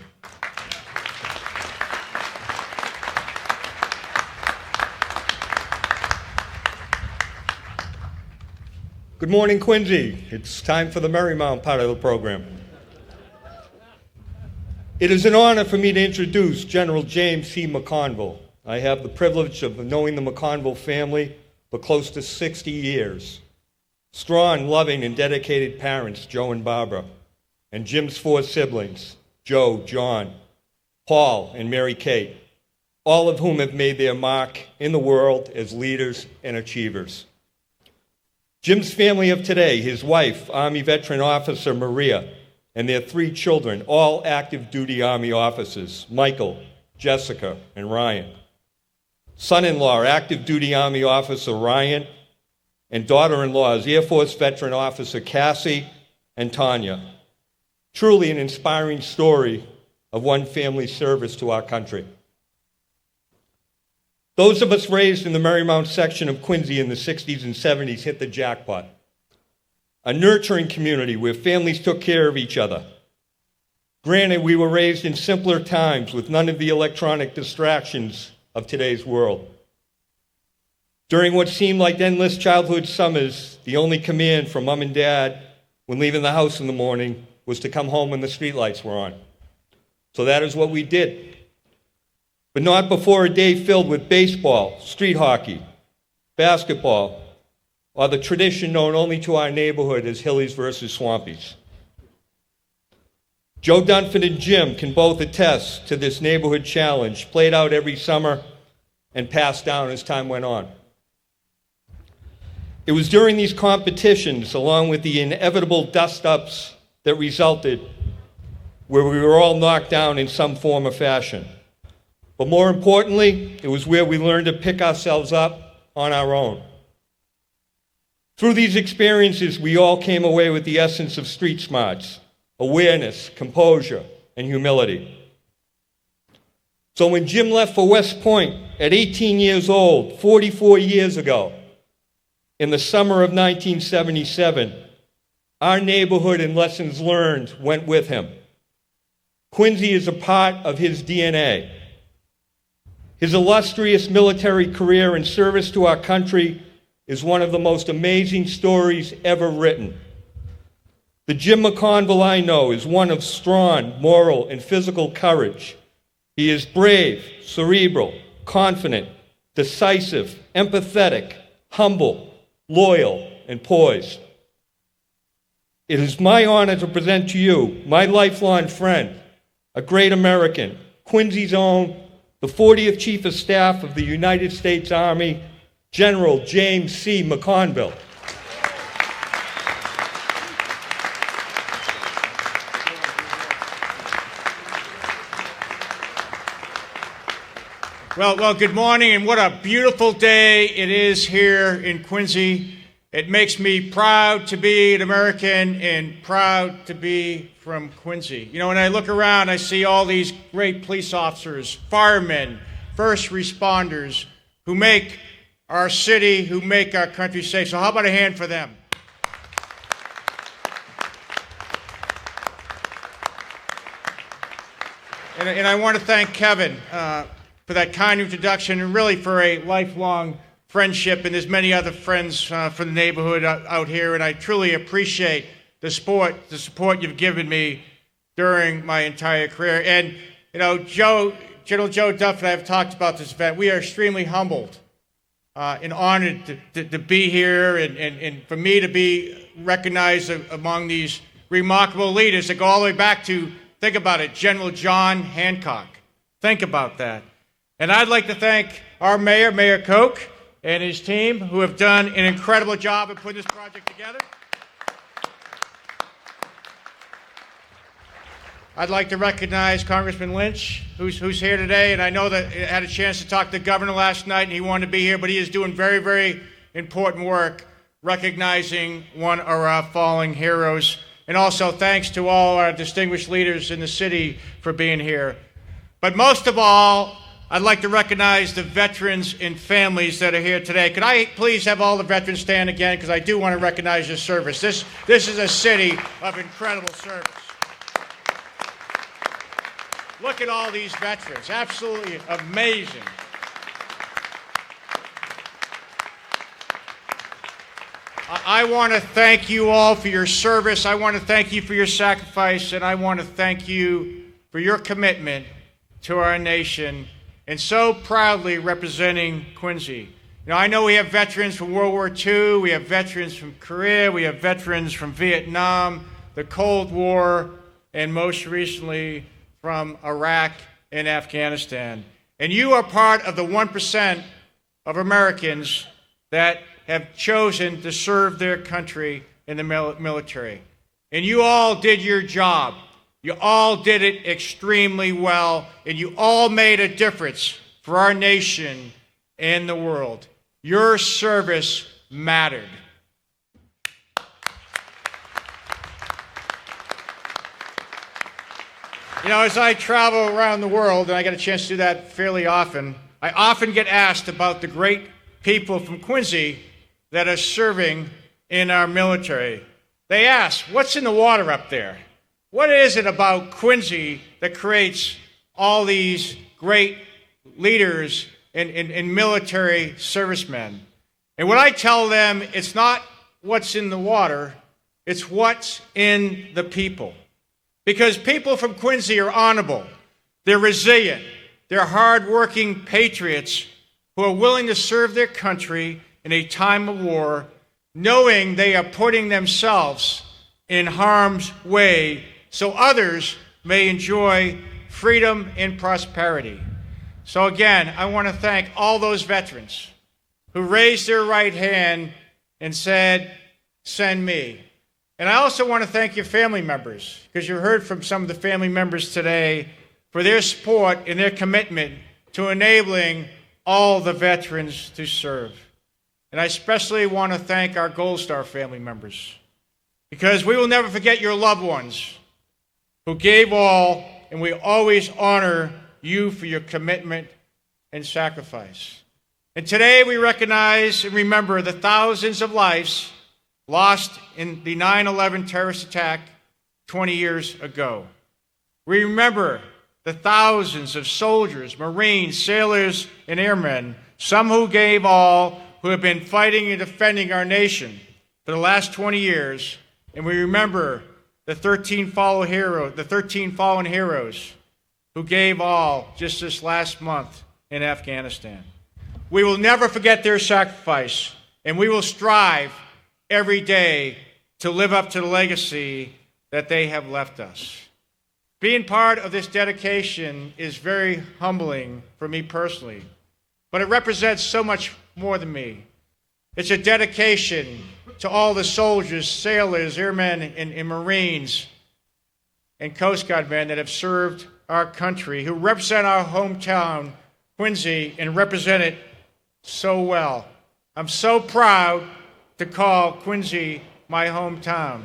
S15: Good morning, Quincy. It's time for the Marymount part of the program. It is an honor for me to introduce General James C. McConville. I have the privilege of knowing the McConville family for close to 60 years. Strong, loving, and dedicated parents, Joe and Barbara, and Jim's 4 siblings, Joe, John, Paul, and Mary Kate, all of whom have made their mark in the world as leaders and achievers. Jim's family of today, his wife, Army veteran officer Maria, and their 3 children, all active duty Army officers, Michael, Jessica, and Ryan. Son-in-law, active duty Army officer Ryan, and daughter-in-laws, Air Force veteran officer Cassie and Tanya. Truly an inspiring story of one family's service to our country. Those of us raised in the Marymount section of Quincy in the 60s and 70s hit the jackpot. A nurturing community where families took care of each other. Granted, we were raised in simpler times with none of the electronic distractions of today's world. During what seemed like endless childhood summers, the only command from Mom and Dad when leaving the house in the morning was to come home when the streetlights were on. So that is what we did. But not before a day filled with baseball, street hockey, basketball, or the tradition known only to our neighborhood as Hillies versus Swampies. Joe Dunford and Jim can both attest to this neighborhood challenge played out every summer and passed down as time went on. It was during these competitions, along with the inevitable dust-ups that resulted, where we were all knocked down in some form or fashion. But more importantly, it was where we learned to pick ourselves up on our own. Through these experiences, we all came away with the essence of street smarts, awareness, composure, and humility. So when Jim left for West Point at 18 years old, 44 years ago, in the summer of 1977, our neighborhood and lessons learned went with him. Quincy is a part of his DNA. His illustrious military career and service to our country is one of the most amazing stories ever written. The Jim McConville I know is one of strong moral and physical courage. He is brave, cerebral, confident, decisive, empathetic, humble, loyal, and poised. It is my honor to present to you my lifelong friend, a great American, Quincy's own, the 40th Chief of Staff of the United States Army, General James C. McConville.
S6: Well, good morning, and what a beautiful day it is here in Quincy. It makes me proud to be an American and proud to be from Quincy. You know, when I look around, I see all these great police officers, firemen, first responders who make our city, who make our country safe. So how about a hand for them? And I want to thank Kevin for that kind introduction and really for a lifelong friendship, and there's many other friends from the neighborhood out here, and I truly appreciate the support you've given me during my entire career. And, you know, General Joe Duff and I have talked about this event. We are extremely humbled and honored to be here and for me to be recognize among these remarkable leaders that go all the way back to, think about it, General John Hancock. Think about that. And I'd like to thank our mayor, Mayor Koch, and his team, who have done an incredible job of putting this project together. I'd like to recognize Congressman Lynch, who's here today, and I know that I had a chance to talk to the governor last night, and he wanted to be here, but he is doing very, very important work recognizing one of our fallen heroes. And also thanks to all our distinguished leaders in the city for being here. But most of all, I'd like to recognize the veterans and families that are here today. Could I please have all the veterans stand again, because I do want to recognize your service. This is a city of incredible service. Look at all these veterans, absolutely amazing. I want to thank you all for your service. I want to thank you for your sacrifice, and I want to thank you for your commitment to our nation and so proudly representing Quincy. You know, I know we have veterans from World War II, we have veterans from Korea, we have veterans from Vietnam, the Cold War, and most recently from Iraq and Afghanistan. And you are part of the 1% of Americans that have chosen to serve their country in the military. And you all did your job. You all did it extremely well, and you all made a difference for our nation and the world. Your service mattered. You know, as I travel around the world, and I get a chance to do that fairly often, I often get asked about the great people from Quincy that are serving in our military. They ask, what's in the water up there? What is it about Quincy that creates all these great leaders and military servicemen? And what I tell them, it's not what's in the water, it's what's in the people. Because people from Quincy are honorable, they're resilient, they're hardworking patriots who are willing to serve their country in a time of war, knowing they are putting themselves in harm's way so others may enjoy freedom and prosperity. So again, I want to thank all those veterans who raised their right hand and said, send me. And I also want to thank your family members, because you heard from some of the family members today for their support and their commitment to enabling all the veterans to serve. And I especially want to thank our Gold Star family members, because we will never forget your loved ones who gave all, and we always honor you for your commitment and sacrifice. And today we recognize and remember the thousands of lives lost in the 9/11 terrorist attack 20 years ago. We remember the thousands of soldiers, Marines, sailors, and airmen, some who gave all, who have been fighting and defending our nation for the last 20 years. And we remember the 13 fallen heroes who gave all just this last month in Afghanistan. We will never forget their sacrifice, and we will strive every day to live up to the legacy that they have left us. Being part of this dedication is very humbling for me personally, but it represents so much more than me. It's a dedication to all the soldiers, sailors, airmen, and Marines, and Coast Guard men that have served our country, who represent our hometown, Quincy, and represent it so well. I'm so proud to call Quincy my hometown.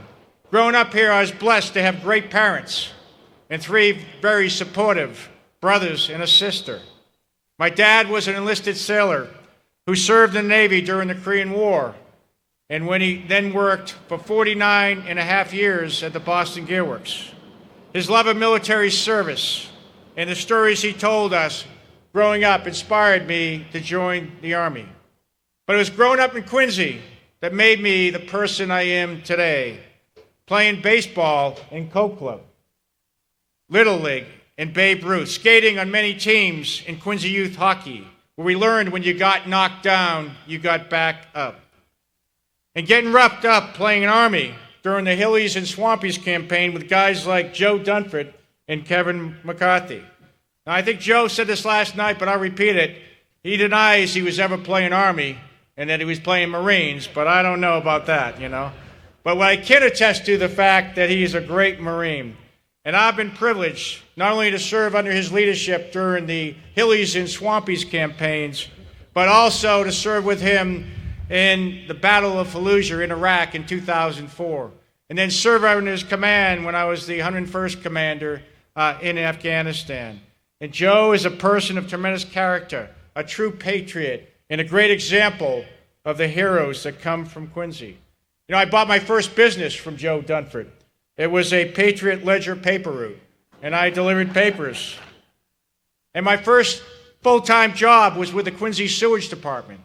S6: Growing up here, I was blessed to have great parents and 3 very supportive brothers and a sister. My dad was an enlisted sailor who served in the Navy during the Korean War, and when he then worked for 49 and a half years at the Boston Gear Works. His love of military service and the stories he told us growing up inspired me to join the Army. But it was growing up in Quincy that made me the person I am today, playing baseball in Coke Club, Little League, and Babe Ruth, skating on many teams in Quincy Youth Hockey, where we learned when you got knocked down, you got back up. and getting roughed up playing Army during the Hillies and Swampies campaign with guys like Joe Dunford and Kevin McCarthy. Now, I think Joe said this last night, but I'll repeat it. He denies he was ever playing Army and that he was playing Marines, but I don't know about that, you know. But I can attest to the fact that he is a great Marine. And I've been privileged not only to serve under his leadership during the Hillies and Swampies campaigns, but also to serve with him in the Battle of Fallujah in Iraq in 2004, and then serve under his command when I was the 101st Commander in Afghanistan. And Joe is a person of tremendous character, a true patriot, and a great example of the heroes that come from Quincy. You know, I bought my first business from Joe Dunford. It was a Patriot Ledger paper route, and I delivered papers. And my first full-time job was with the Quincy Sewage Department.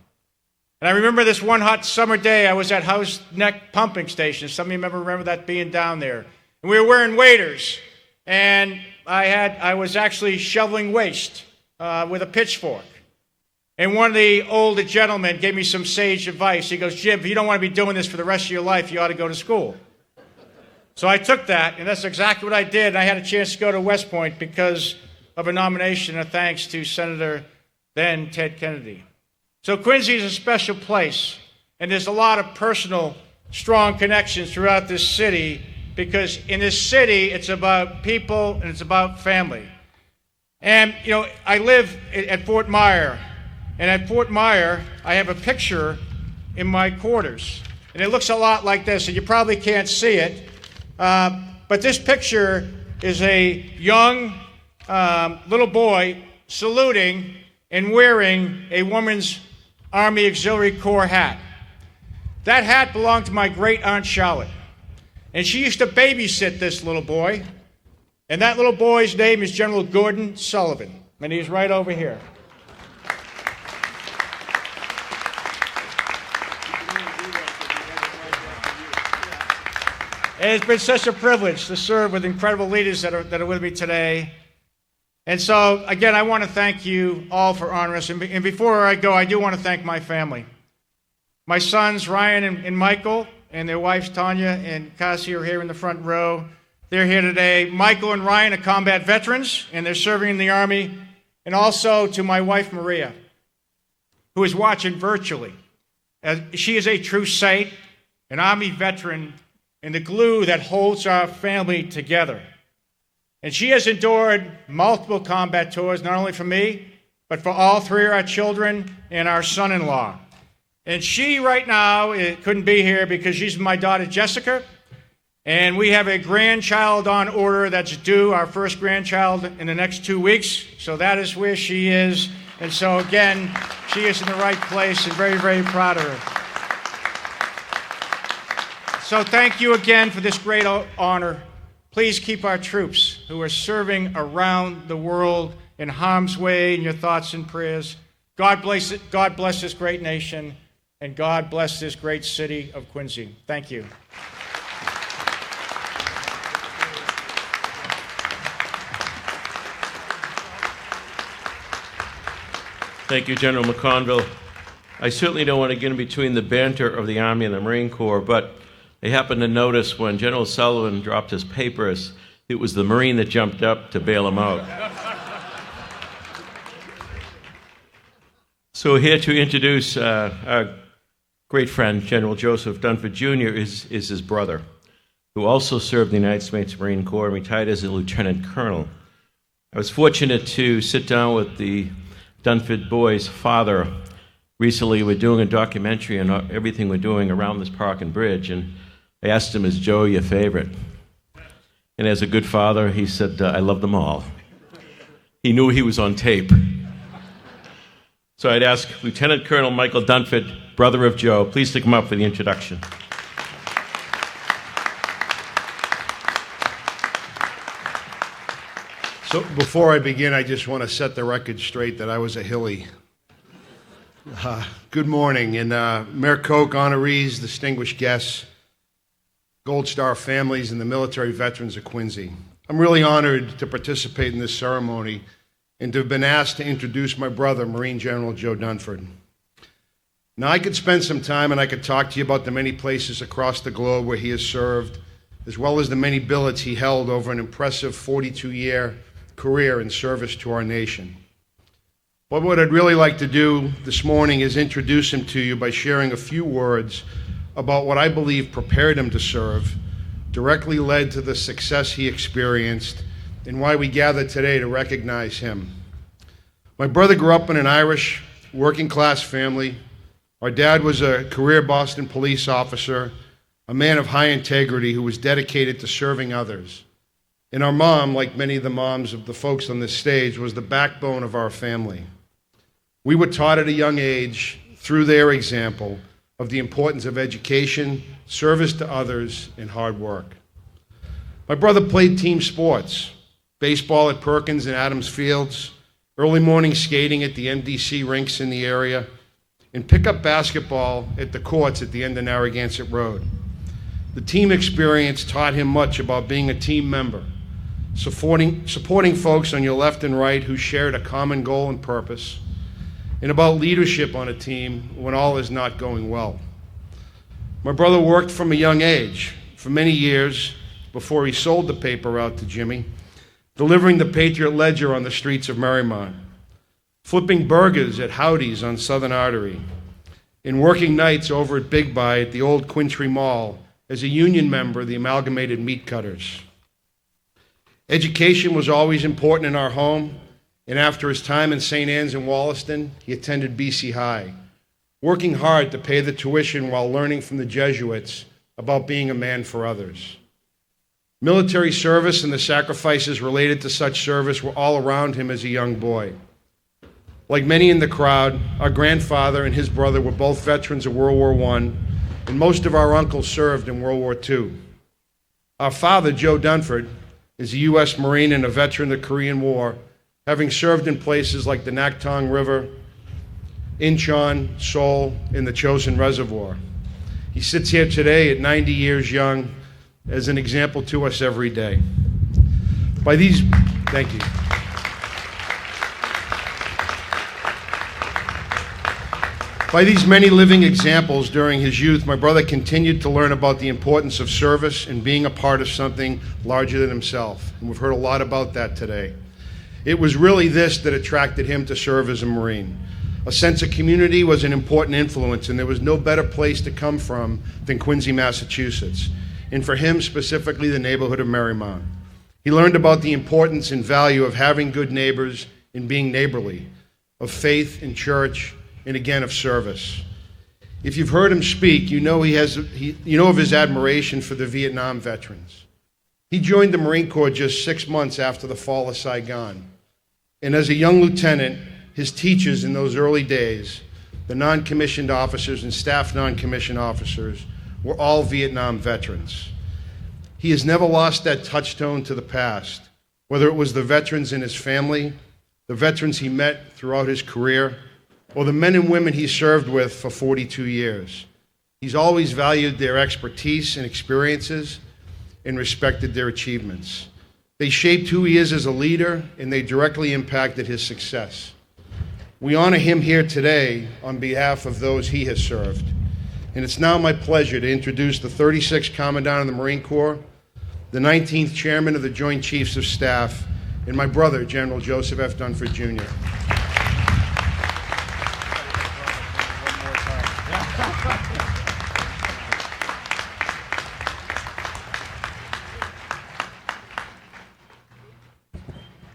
S6: And I remember this one hot summer day, I was at House Neck Pumping Station. Some of you remember that being down there. And we were wearing waders, and I was actually shoveling waste with a pitchfork. And one of the older gentlemen gave me some sage advice. He goes, Jim, if you don't want to be doing this for the rest of your life, you ought to go to school. So I took that, and that's exactly what I did. And I had a chance to go to West Point because of a nomination and thanks to Senator then Ted Kennedy. So Quincy is a special place, and there's a lot of personal, strong connections throughout this city because in this city, it's about people and it's about family. And, you know, I live at Fort Myer, and at Fort Myer, I have a picture in my quarters, and it looks a lot like this, and you probably can't see it, but this picture is a young little boy saluting and wearing a woman's Army Auxiliary Corps hat. That hat belonged to my great aunt Charlotte, and she used to babysit this little boy, and that little boy's name is General Gordon Sullivan, and he's right over here. And it's been such a privilege to serve with incredible leaders that are with me today. And so, again, I want to thank you all for honoring us. And before I go, I do want to thank my family. My sons, Ryan and Michael, and their wives, Tanya and Cassie, are here in the front row. They're here today. Michael and Ryan are combat veterans, and they're serving in the Army. And also to my wife, Maria, who is watching virtually. She is a true saint, an Army veteran, and the glue that holds our family together. And she has endured multiple combat tours, not only for me, but for all three of our children and our son-in-law. And she right now couldn't be here because she's my daughter, Jessica, and we have a grandchild on order that's due, our first grandchild, in the next 2 weeks. So that is where she is. And so, again, she is in the right place and very, very proud of her. So thank you again for this great honor. Please keep our troops who are serving around the world in harm's way in your thoughts and prayers. God bless it. God bless this great nation, and God bless this great city of Quincy. Thank you.
S5: Thank you, General McConville. I certainly don't want to get in between the banter of the Army and the Marine Corps, but I happened to notice when General Sullivan dropped his papers, it was the Marine that jumped up to bail him out. So here to introduce our great friend, General Joseph Dunford Jr., is his brother, who also served in the United States Marine Corps and retired as a lieutenant colonel. I was fortunate to sit down with the Dunford boy's father recently. We're doing a documentary on everything we're doing around this park and bridge, and I asked him, is Joe your favorite? And as a good father, he said, I love them all. He knew he was on tape. So I'd ask Lieutenant Colonel Michael Dunford, brother of Joe, please to come up for the introduction.
S7: So before I begin, I just want to set the record straight that I was a Hilly. Good morning, and Mayor Koch, honorees, distinguished guests, Gold Star families, and the military veterans of Quincy. I'm really honored to participate in this ceremony and to have been asked to introduce my brother, Marine General Joe Dunford. Now, I could spend some time and I could talk to you about the many places across the globe where he has served, as well as the many billets he held over an impressive 42-year career in service to our nation. But what I'd really like to do this morning is introduce him to you by sharing a few words about what I believe prepared him to serve, directly led to the success he experienced, and why we gather today to recognize him. My brother grew up in an Irish working-class family. Our dad was a career Boston police officer, a man of high integrity who was dedicated to serving others. And our mom, like many of the moms of the folks on this stage, was the backbone of our family. We were taught at a young age, through their example, of the importance of education, service to others, and hard work. My brother played team sports, baseball at Perkins and Adams Fields, early morning skating at the MDC rinks in the area, and pickup basketball at the courts at the end of Narragansett Road. The team experience taught him much about being a team member, supporting folks on your left and right who shared a common goal and purpose, and about leadership on a team when all is not going well. My brother worked from a young age, for many years, before he sold the paper out to Jimmy, delivering the Patriot Ledger on the streets of Marymount, flipping burgers at Howdy's on Southern Artery, and working nights over at Big Buy at the old Quintree Mall as a union member of the Amalgamated Meat Cutters. Education was always important in our home, and after his time in St. Anne's and Wollaston, he attended BC High, working hard to pay the tuition while learning from the Jesuits about being a man for others. Military service and the sacrifices related to such service were all around him as a young boy. Like many in the crowd, our grandfather and his brother were both veterans of World War I, and most of our uncles served in World War II. Our father, Joe Dunford, is a U.S. Marine and a veteran of the Korean War, having served in places like the Naktong River, Incheon, Seoul, and the Chosin Reservoir. He sits here today at 90 years young as an example to us every day. Thank you. By these many living examples during his youth, my brother continued to learn about the importance of service and being a part of something larger than himself. And we've heard a lot about that today. It was really this that attracted him to serve as a Marine. A sense of community was an important influence, and there was no better place to come from than Quincy, Massachusetts, and for him specifically the neighborhood of Marymount. He learned about the importance and value of having good neighbors and being neighborly, of faith in church, and again of service. If you've heard him speak, you know of his admiration for the Vietnam veterans. He joined the Marine Corps just 6 months after the fall of Saigon. And as a young lieutenant, his teachers in those early days, the non-commissioned officers and staff non-commissioned officers, were all Vietnam veterans. He has never lost that touchstone to the past, whether it was the veterans in his family, the veterans he met throughout his career, or the men and women he served with for 42 years. He's always valued their expertise and experiences and respected their achievements. They shaped who he is as a leader, and they directly impacted his success. We honor him here today on behalf of those he has served. And it's now my pleasure to introduce the 36th Commandant of the Marine Corps, the 19th Chairman of the Joint Chiefs of Staff, and my brother, General Joseph F. Dunford, Jr.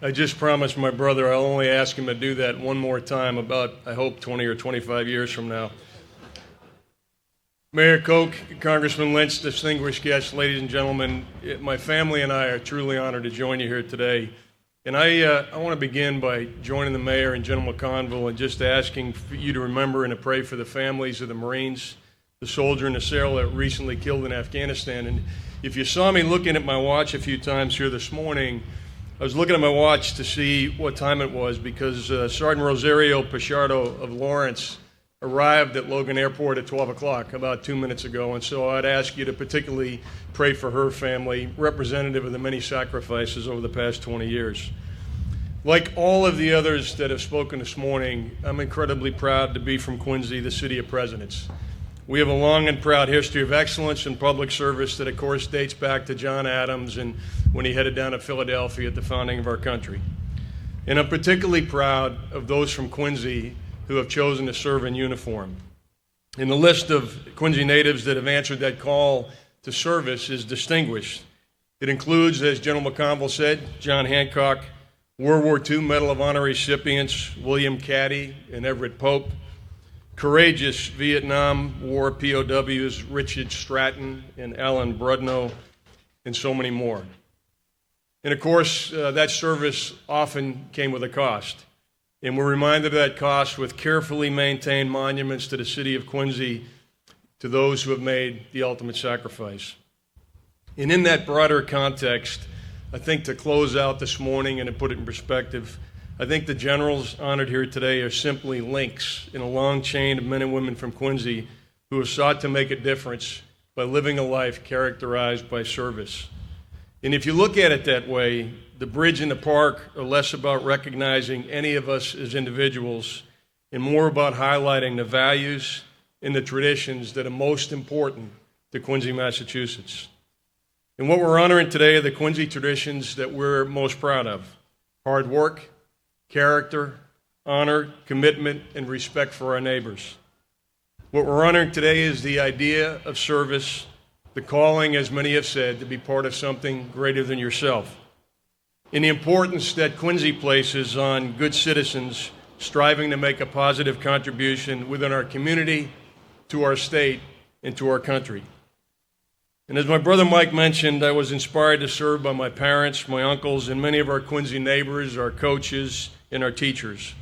S2: I just promised my brother I'll only ask him to do that one more time about, I hope, 20 or 25 years from now. Mayor Koch, Congressman Lynch, distinguished guests, ladies and gentlemen, my family and I are truly honored to join you here today. And I want to begin by joining the mayor and General McConville and just asking for you to remember and to pray for the families of the Marines, the soldier and the sailor that recently killed in Afghanistan. And if you saw me looking at my watch a few times here this morning, I was looking at my watch to see what time it was because Sergeant Rosario Pichardo of Lawrence arrived at Logan Airport at 12 o'clock about 2 minutes ago. And so I'd ask you to particularly pray for her family, representative of the many sacrifices over the past 20 years. Like all of the others that have spoken this morning, I'm incredibly proud to be from Quincy, the city of presidents. We have a long and proud history of excellence in public service that, of course, dates back to John Adams and when he headed down to Philadelphia at the founding of our country. And I'm particularly proud of those from Quincy who have chosen to serve in uniform. And the list of Quincy natives that have answered that call to service is distinguished. It includes, as General McConville said, John Hancock, World War II Medal of Honor recipients William Caddy and Everett Pope, courageous Vietnam War POWs Richard Stratton and Alan Brudno, and so many more. And of course, that service often came with a cost. And we're reminded of that cost with carefully maintained monuments to the city of Quincy, to those who have made the ultimate sacrifice. And in that broader context, I think to close out this morning and to put it in perspective, I think the generals honored here today are simply links in a long chain of men and women from Quincy who have sought to make a difference by living a life characterized by service. And if you look at it that way, the bridge and the park are less about recognizing any of us as individuals and more about highlighting the values and the traditions that are most important to Quincy, Massachusetts. And what we're honoring today are the Quincy traditions that we're most proud of: hard work, character, honor, commitment, and respect for our neighbors. What we're honoring today is the idea of service, the calling, as many have said, to be part of something greater than yourself, and the importance that Quincy places on good citizens striving to make a positive contribution within our community, to our state, and to our country. And as my brother Mike mentioned, I was inspired to serve by my parents, my uncles, and many of our Quincy neighbors, our coaches, and our teachers.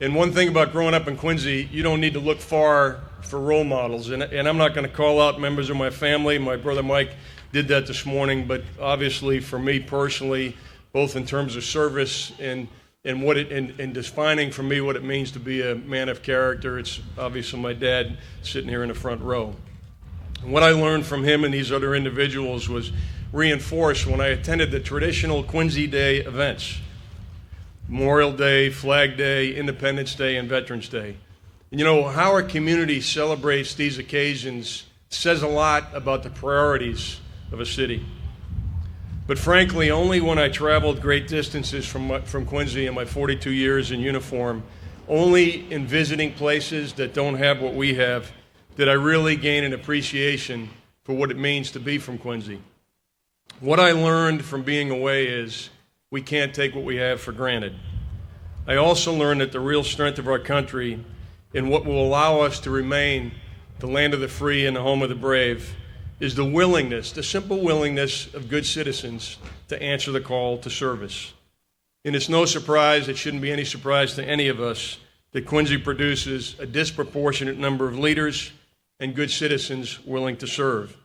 S2: And one thing about growing up in Quincy, you don't need to look far for role models. And I'm not going to call out members of my family. My brother Mike did that this morning. But obviously, for me personally, both in terms of service and defining for me what it means to be a man of character, it's obviously my dad sitting here in the front row. And what I learned from him and these other individuals was reinforced when I attended the traditional Quincy Day events: Memorial Day, Flag Day, Independence Day, and Veterans Day. And you know, how our community celebrates these occasions says a lot about the priorities of a city. But frankly, only when I traveled great distances from Quincy in my 42 years in uniform, only in visiting places that don't have what we have, did I really gain an appreciation for what it means to be from Quincy. What I learned from being away is we can't take what we have for granted. I also learned that the real strength of our country and what will allow us to remain the land of the free and the home of the brave is the willingness, the simple willingness of good citizens to answer the call to service. And it's no surprise, it shouldn't be any surprise to any of us, that Quincy produces a disproportionate number of leaders and good citizens willing to serve.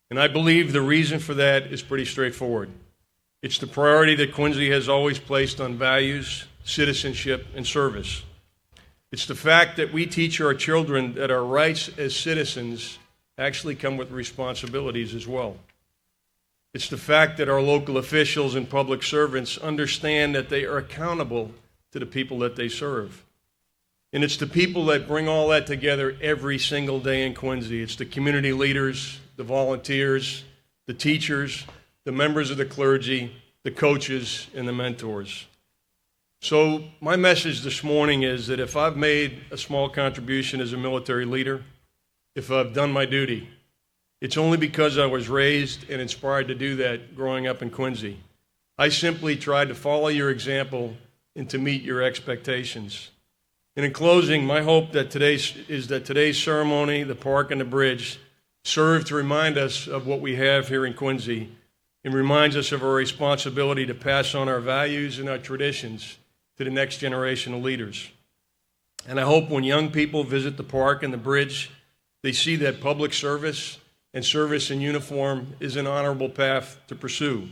S2: And I believe the reason for that is pretty straightforward. It's the priority that Quincy has always placed on values, citizenship, and service. It's the fact that we teach our children that our rights as citizens actually come with responsibilities as well. It's the fact that our local officials and public servants understand that they are accountable to the people that they serve. And it's the people that bring all that together every single day in Quincy. It's the community leaders, the volunteers, the teachers, the members of the clergy, the coaches, and the mentors. So my message this morning is that if I've made a small contribution as a military leader, if I've done my duty, it's only because I was raised and inspired to do that growing up in Quincy. I simply tried to follow your example and to meet your expectations. And in closing, my hope that today's ceremony, the park and the bridge, serve to remind us of what we have here in Quincy and reminds us of our responsibility to pass on our values and our traditions to the next generation of leaders. And I hope when young people visit the park and the bridge, they see that public service and service in uniform is an honorable path to pursue.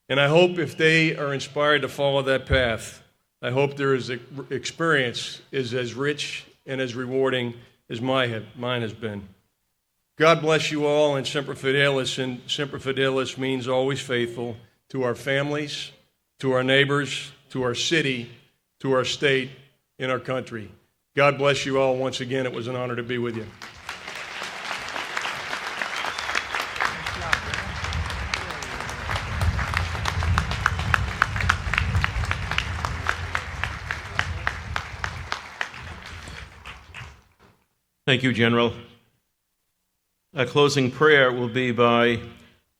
S2: And I hope if they are inspired to follow that path, I hope their experience is as rich and as rewarding as mine has been. God bless you all, and Semper Fidelis. And Semper Fidelis means always faithful to our families, to our neighbors, to our city, to our state, and our country. God bless you all. Once again, it was an honor to be with you.
S5: Thank you, General. Our closing prayer will be by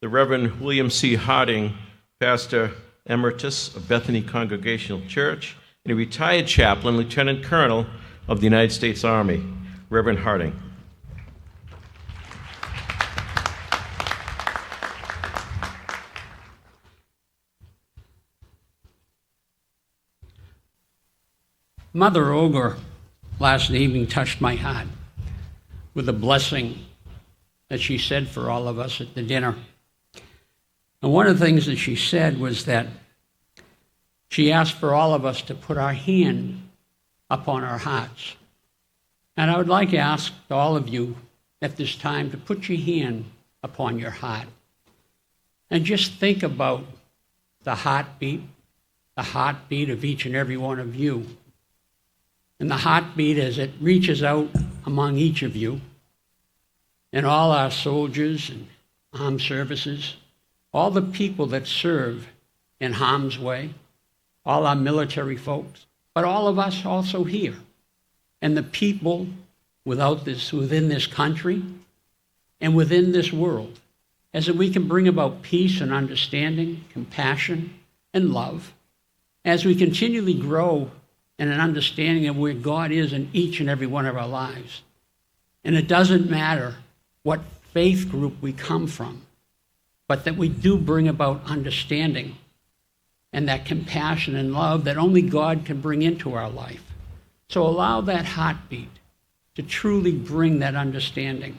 S5: the Reverend William C. Harding, Pastor Emeritus of Bethany Congregational Church, and a retired chaplain, Lieutenant Colonel of the United States Army. Reverend Harding.
S16: Mother Olga last evening touched my heart with a blessing that she said for all of us at the dinner. And one of the things that she said was that she asked for all of us to put our hand upon our hearts. And I would like to ask all of you at this time to put your hand upon your heart and just think about the heartbeat of each and every one of you. And the heartbeat as it reaches out among each of you and all our soldiers and armed services, all the people that serve in harm's way, all our military folks, but all of us also here, and the people within this country and within this world, as that we can bring about peace and understanding, compassion and love, as we continually grow in an understanding of where God is in each and every one of our lives. And it doesn't matter what faith group we come from, but that we do bring about understanding and that compassion and love that only God can bring into our life. So allow that heartbeat to truly bring that understanding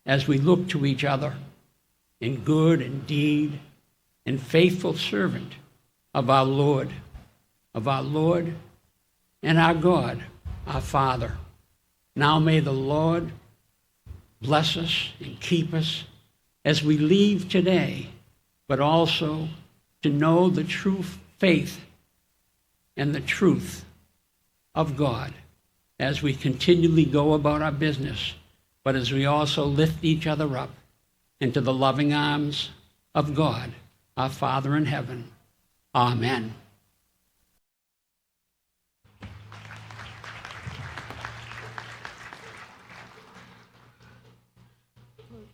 S16: as we look to each other in good and deed and faithful servant of our Lord and our God, our Father. Now may the Lord bless us and keep us as we leave today, but also to know the true faith and the truth of God as we continually go about our business, but as we also lift each other up into the loving arms of God, our Father in heaven. Amen.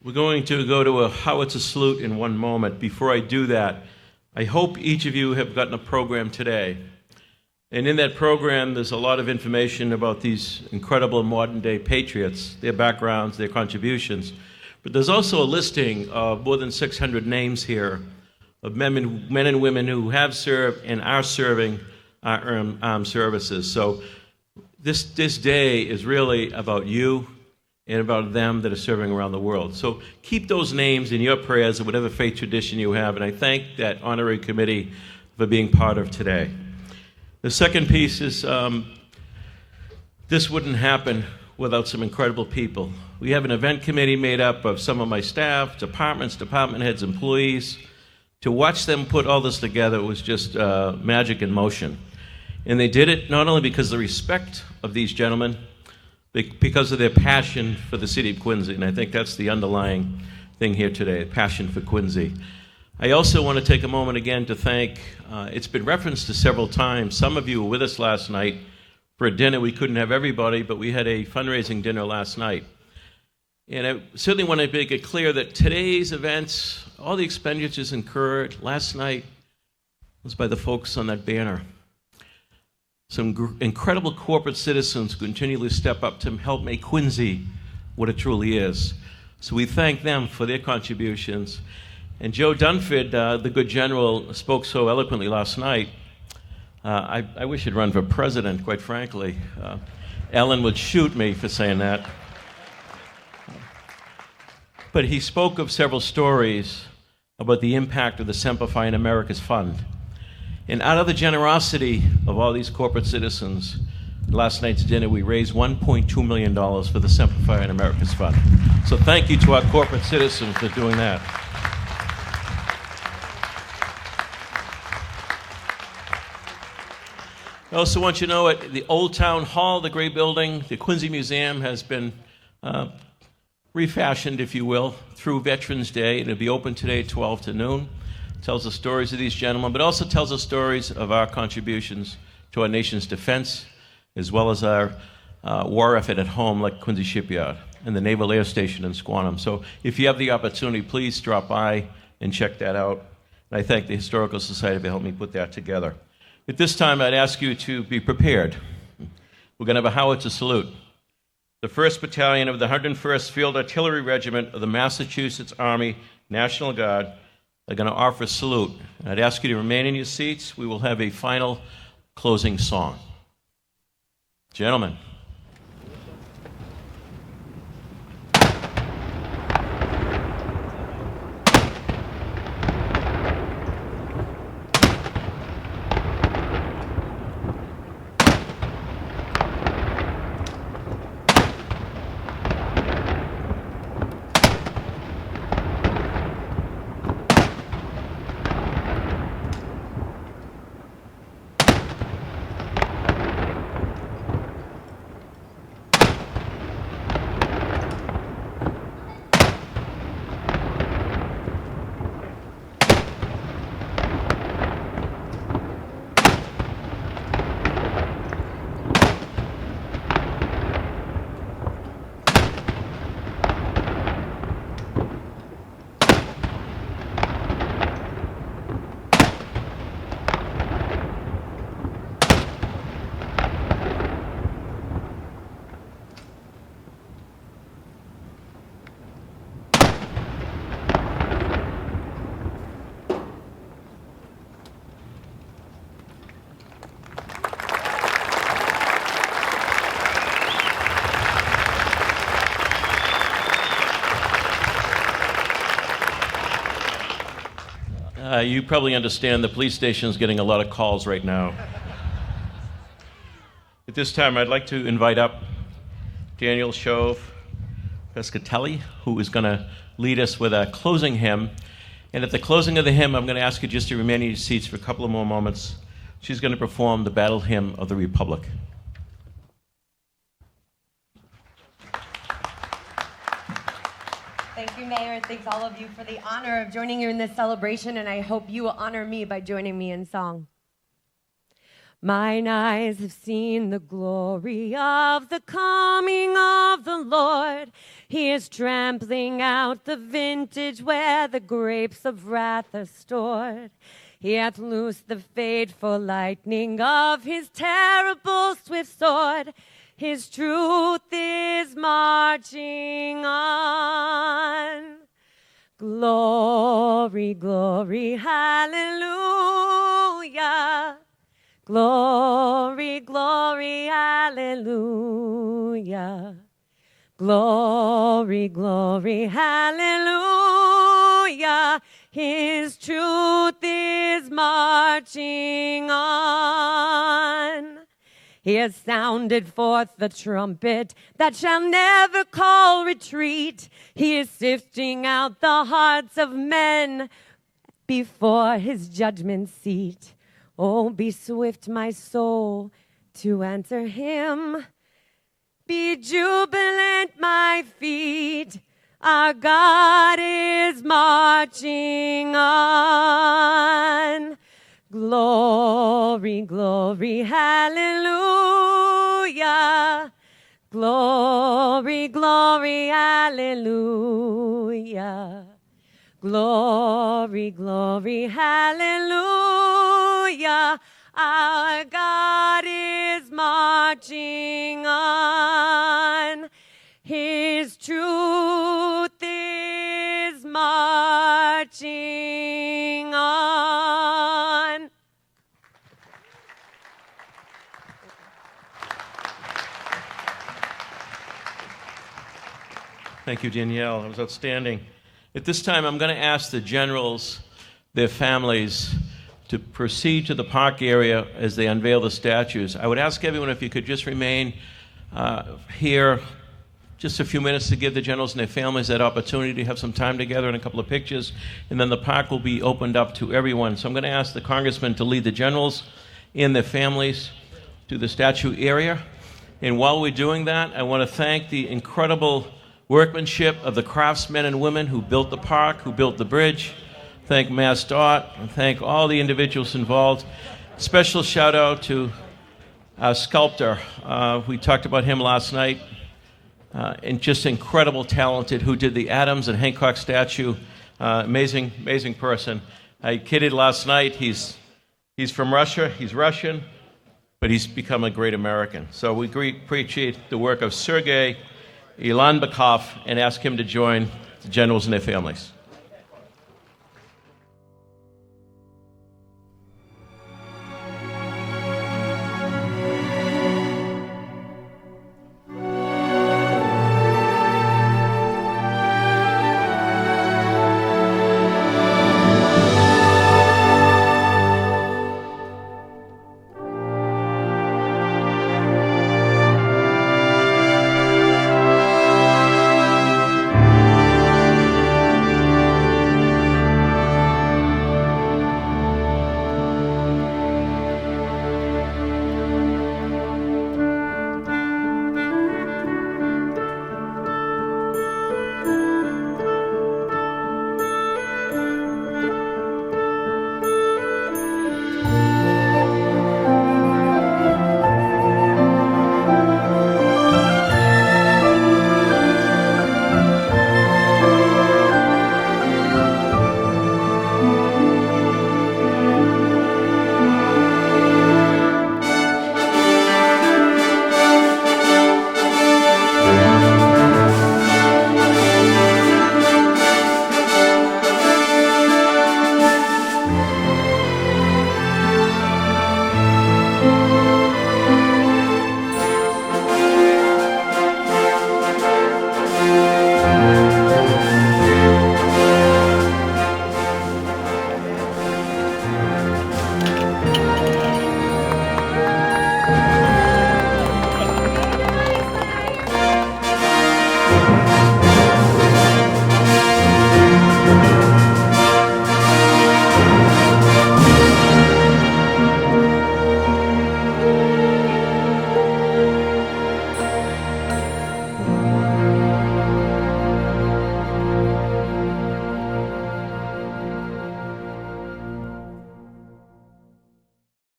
S5: We're going to go to a howitzer salute in one moment. Before I do that, I hope each of you have gotten a program today. And in that program, there's a lot of information about these incredible modern-day patriots, their backgrounds, their contributions. But there's also a listing of more than 600 names here of men and women who have served and are serving our armed services. So this day is really about you and about them that are serving around the world. So keep those names in your prayers or whatever faith tradition you have, and I thank that honorary committee for being part of today. The second piece is this wouldn't happen without some incredible people. We have an event committee made up of some of my staff, departments, department heads, employees. To watch them put all this together was just magic in motion. And they did it not only because of the respect of these gentlemen, because of their passion for the city of Quincy, and I think that's the underlying thing here today, passion for Quincy. I also want to take a moment again to thank, it's been referenced to several times, some of you were with us last night for a dinner. We couldn't have everybody, but we had a fundraising dinner last night. And I certainly want to make it clear that today's events, all the expenditures incurred last night was by the folks on that banner. Some incredible corporate citizens continually step up to help make Quincy what it truly is. So we thank them for their contributions. And Joe Dunford, the good general, spoke so eloquently last night. I wish he'd run for president, quite frankly. Ellen would shoot me for saying that. But he spoke of several stories about the impact of the Simplifying America's Fund. And out of the generosity of all these corporate citizens, last night's dinner, we raised $1.2 million for the Simplifying America's Fund. So thank you to our corporate citizens for doing that. I also want you to know at the Old Town Hall, the great building, the Quincy Museum has been refashioned, if you will, through Veterans Day. It'll be open today, 12 to noon. It tells the stories of these gentlemen, but also tells the stories of our contributions to our nation's defense, as well as our war effort at home, like Quincy Shipyard and the Naval Air Station in Squantum. So if you have the opportunity, please drop by and check that out. And I thank the Historical Society for helping me put that together. At this time, I'd ask you to be prepared. We're going to have a howitzer salute. The 1st Battalion of the 101st Field Artillery Regiment of the Massachusetts Army National Guard are going to offer a salute. I'd ask you to remain in your seats. We will have a final closing song. Gentlemen. You probably understand the police station is getting a lot of calls right now. At this time, I'd like to invite up Daniel Shove Pescatelli, who is going to lead us with a closing hymn. And at the closing of the hymn, I'm going to ask you just to remain in your seats for a couple of more moments. She's going to perform the Battle Hymn of the Republic.
S17: Thank you, Mayor, and thanks all of you for the honor of joining you in this celebration, and I hope you will honor me by joining me in song. Mine eyes have seen the glory of the coming of the Lord. He is trampling out the vintage where the grapes of wrath are stored. He hath loosed the fateful lightning of his terrible swift sword. His truth is marching on. Glory, glory, hallelujah. Glory, glory, hallelujah. Glory, glory, hallelujah. His truth is marching on. He has sounded forth the trumpet that shall never call retreat. He is sifting out the hearts of men before his judgment seat. Oh, be swift, my soul, to answer him. Be jubilant, my feet. Our God is marching on. Glory, glory, hallelujah. Glory, glory, hallelujah. Glory, glory, hallelujah. Our God is marching on. His truth is marching on.
S5: Thank you, Danielle. That was outstanding. At this time, I'm going to ask the generals, their families, to proceed to the park area as they unveil the statues. I would ask everyone if you could just remain here just a few minutes to give the generals and their families that opportunity to have some time together and a couple of pictures, and then the park will be opened up to everyone. So I'm going to ask the congressman to lead the generals and their families to the statue area. And while we're doing that, I want to thank the incredible workmanship of the craftsmen and women who built the park, who built the bridge. Thank MassDOT, and thank all the individuals involved. Special shout out to our sculptor. We talked about him last night, and just incredible talented, who did the Adams and Hancock statue. Amazing person. I kidded last night, he's from Russia, he's Russian, but he's become a great American. So we appreciate the work of Sergei Ilanbekov and ask him to join the generals and their families.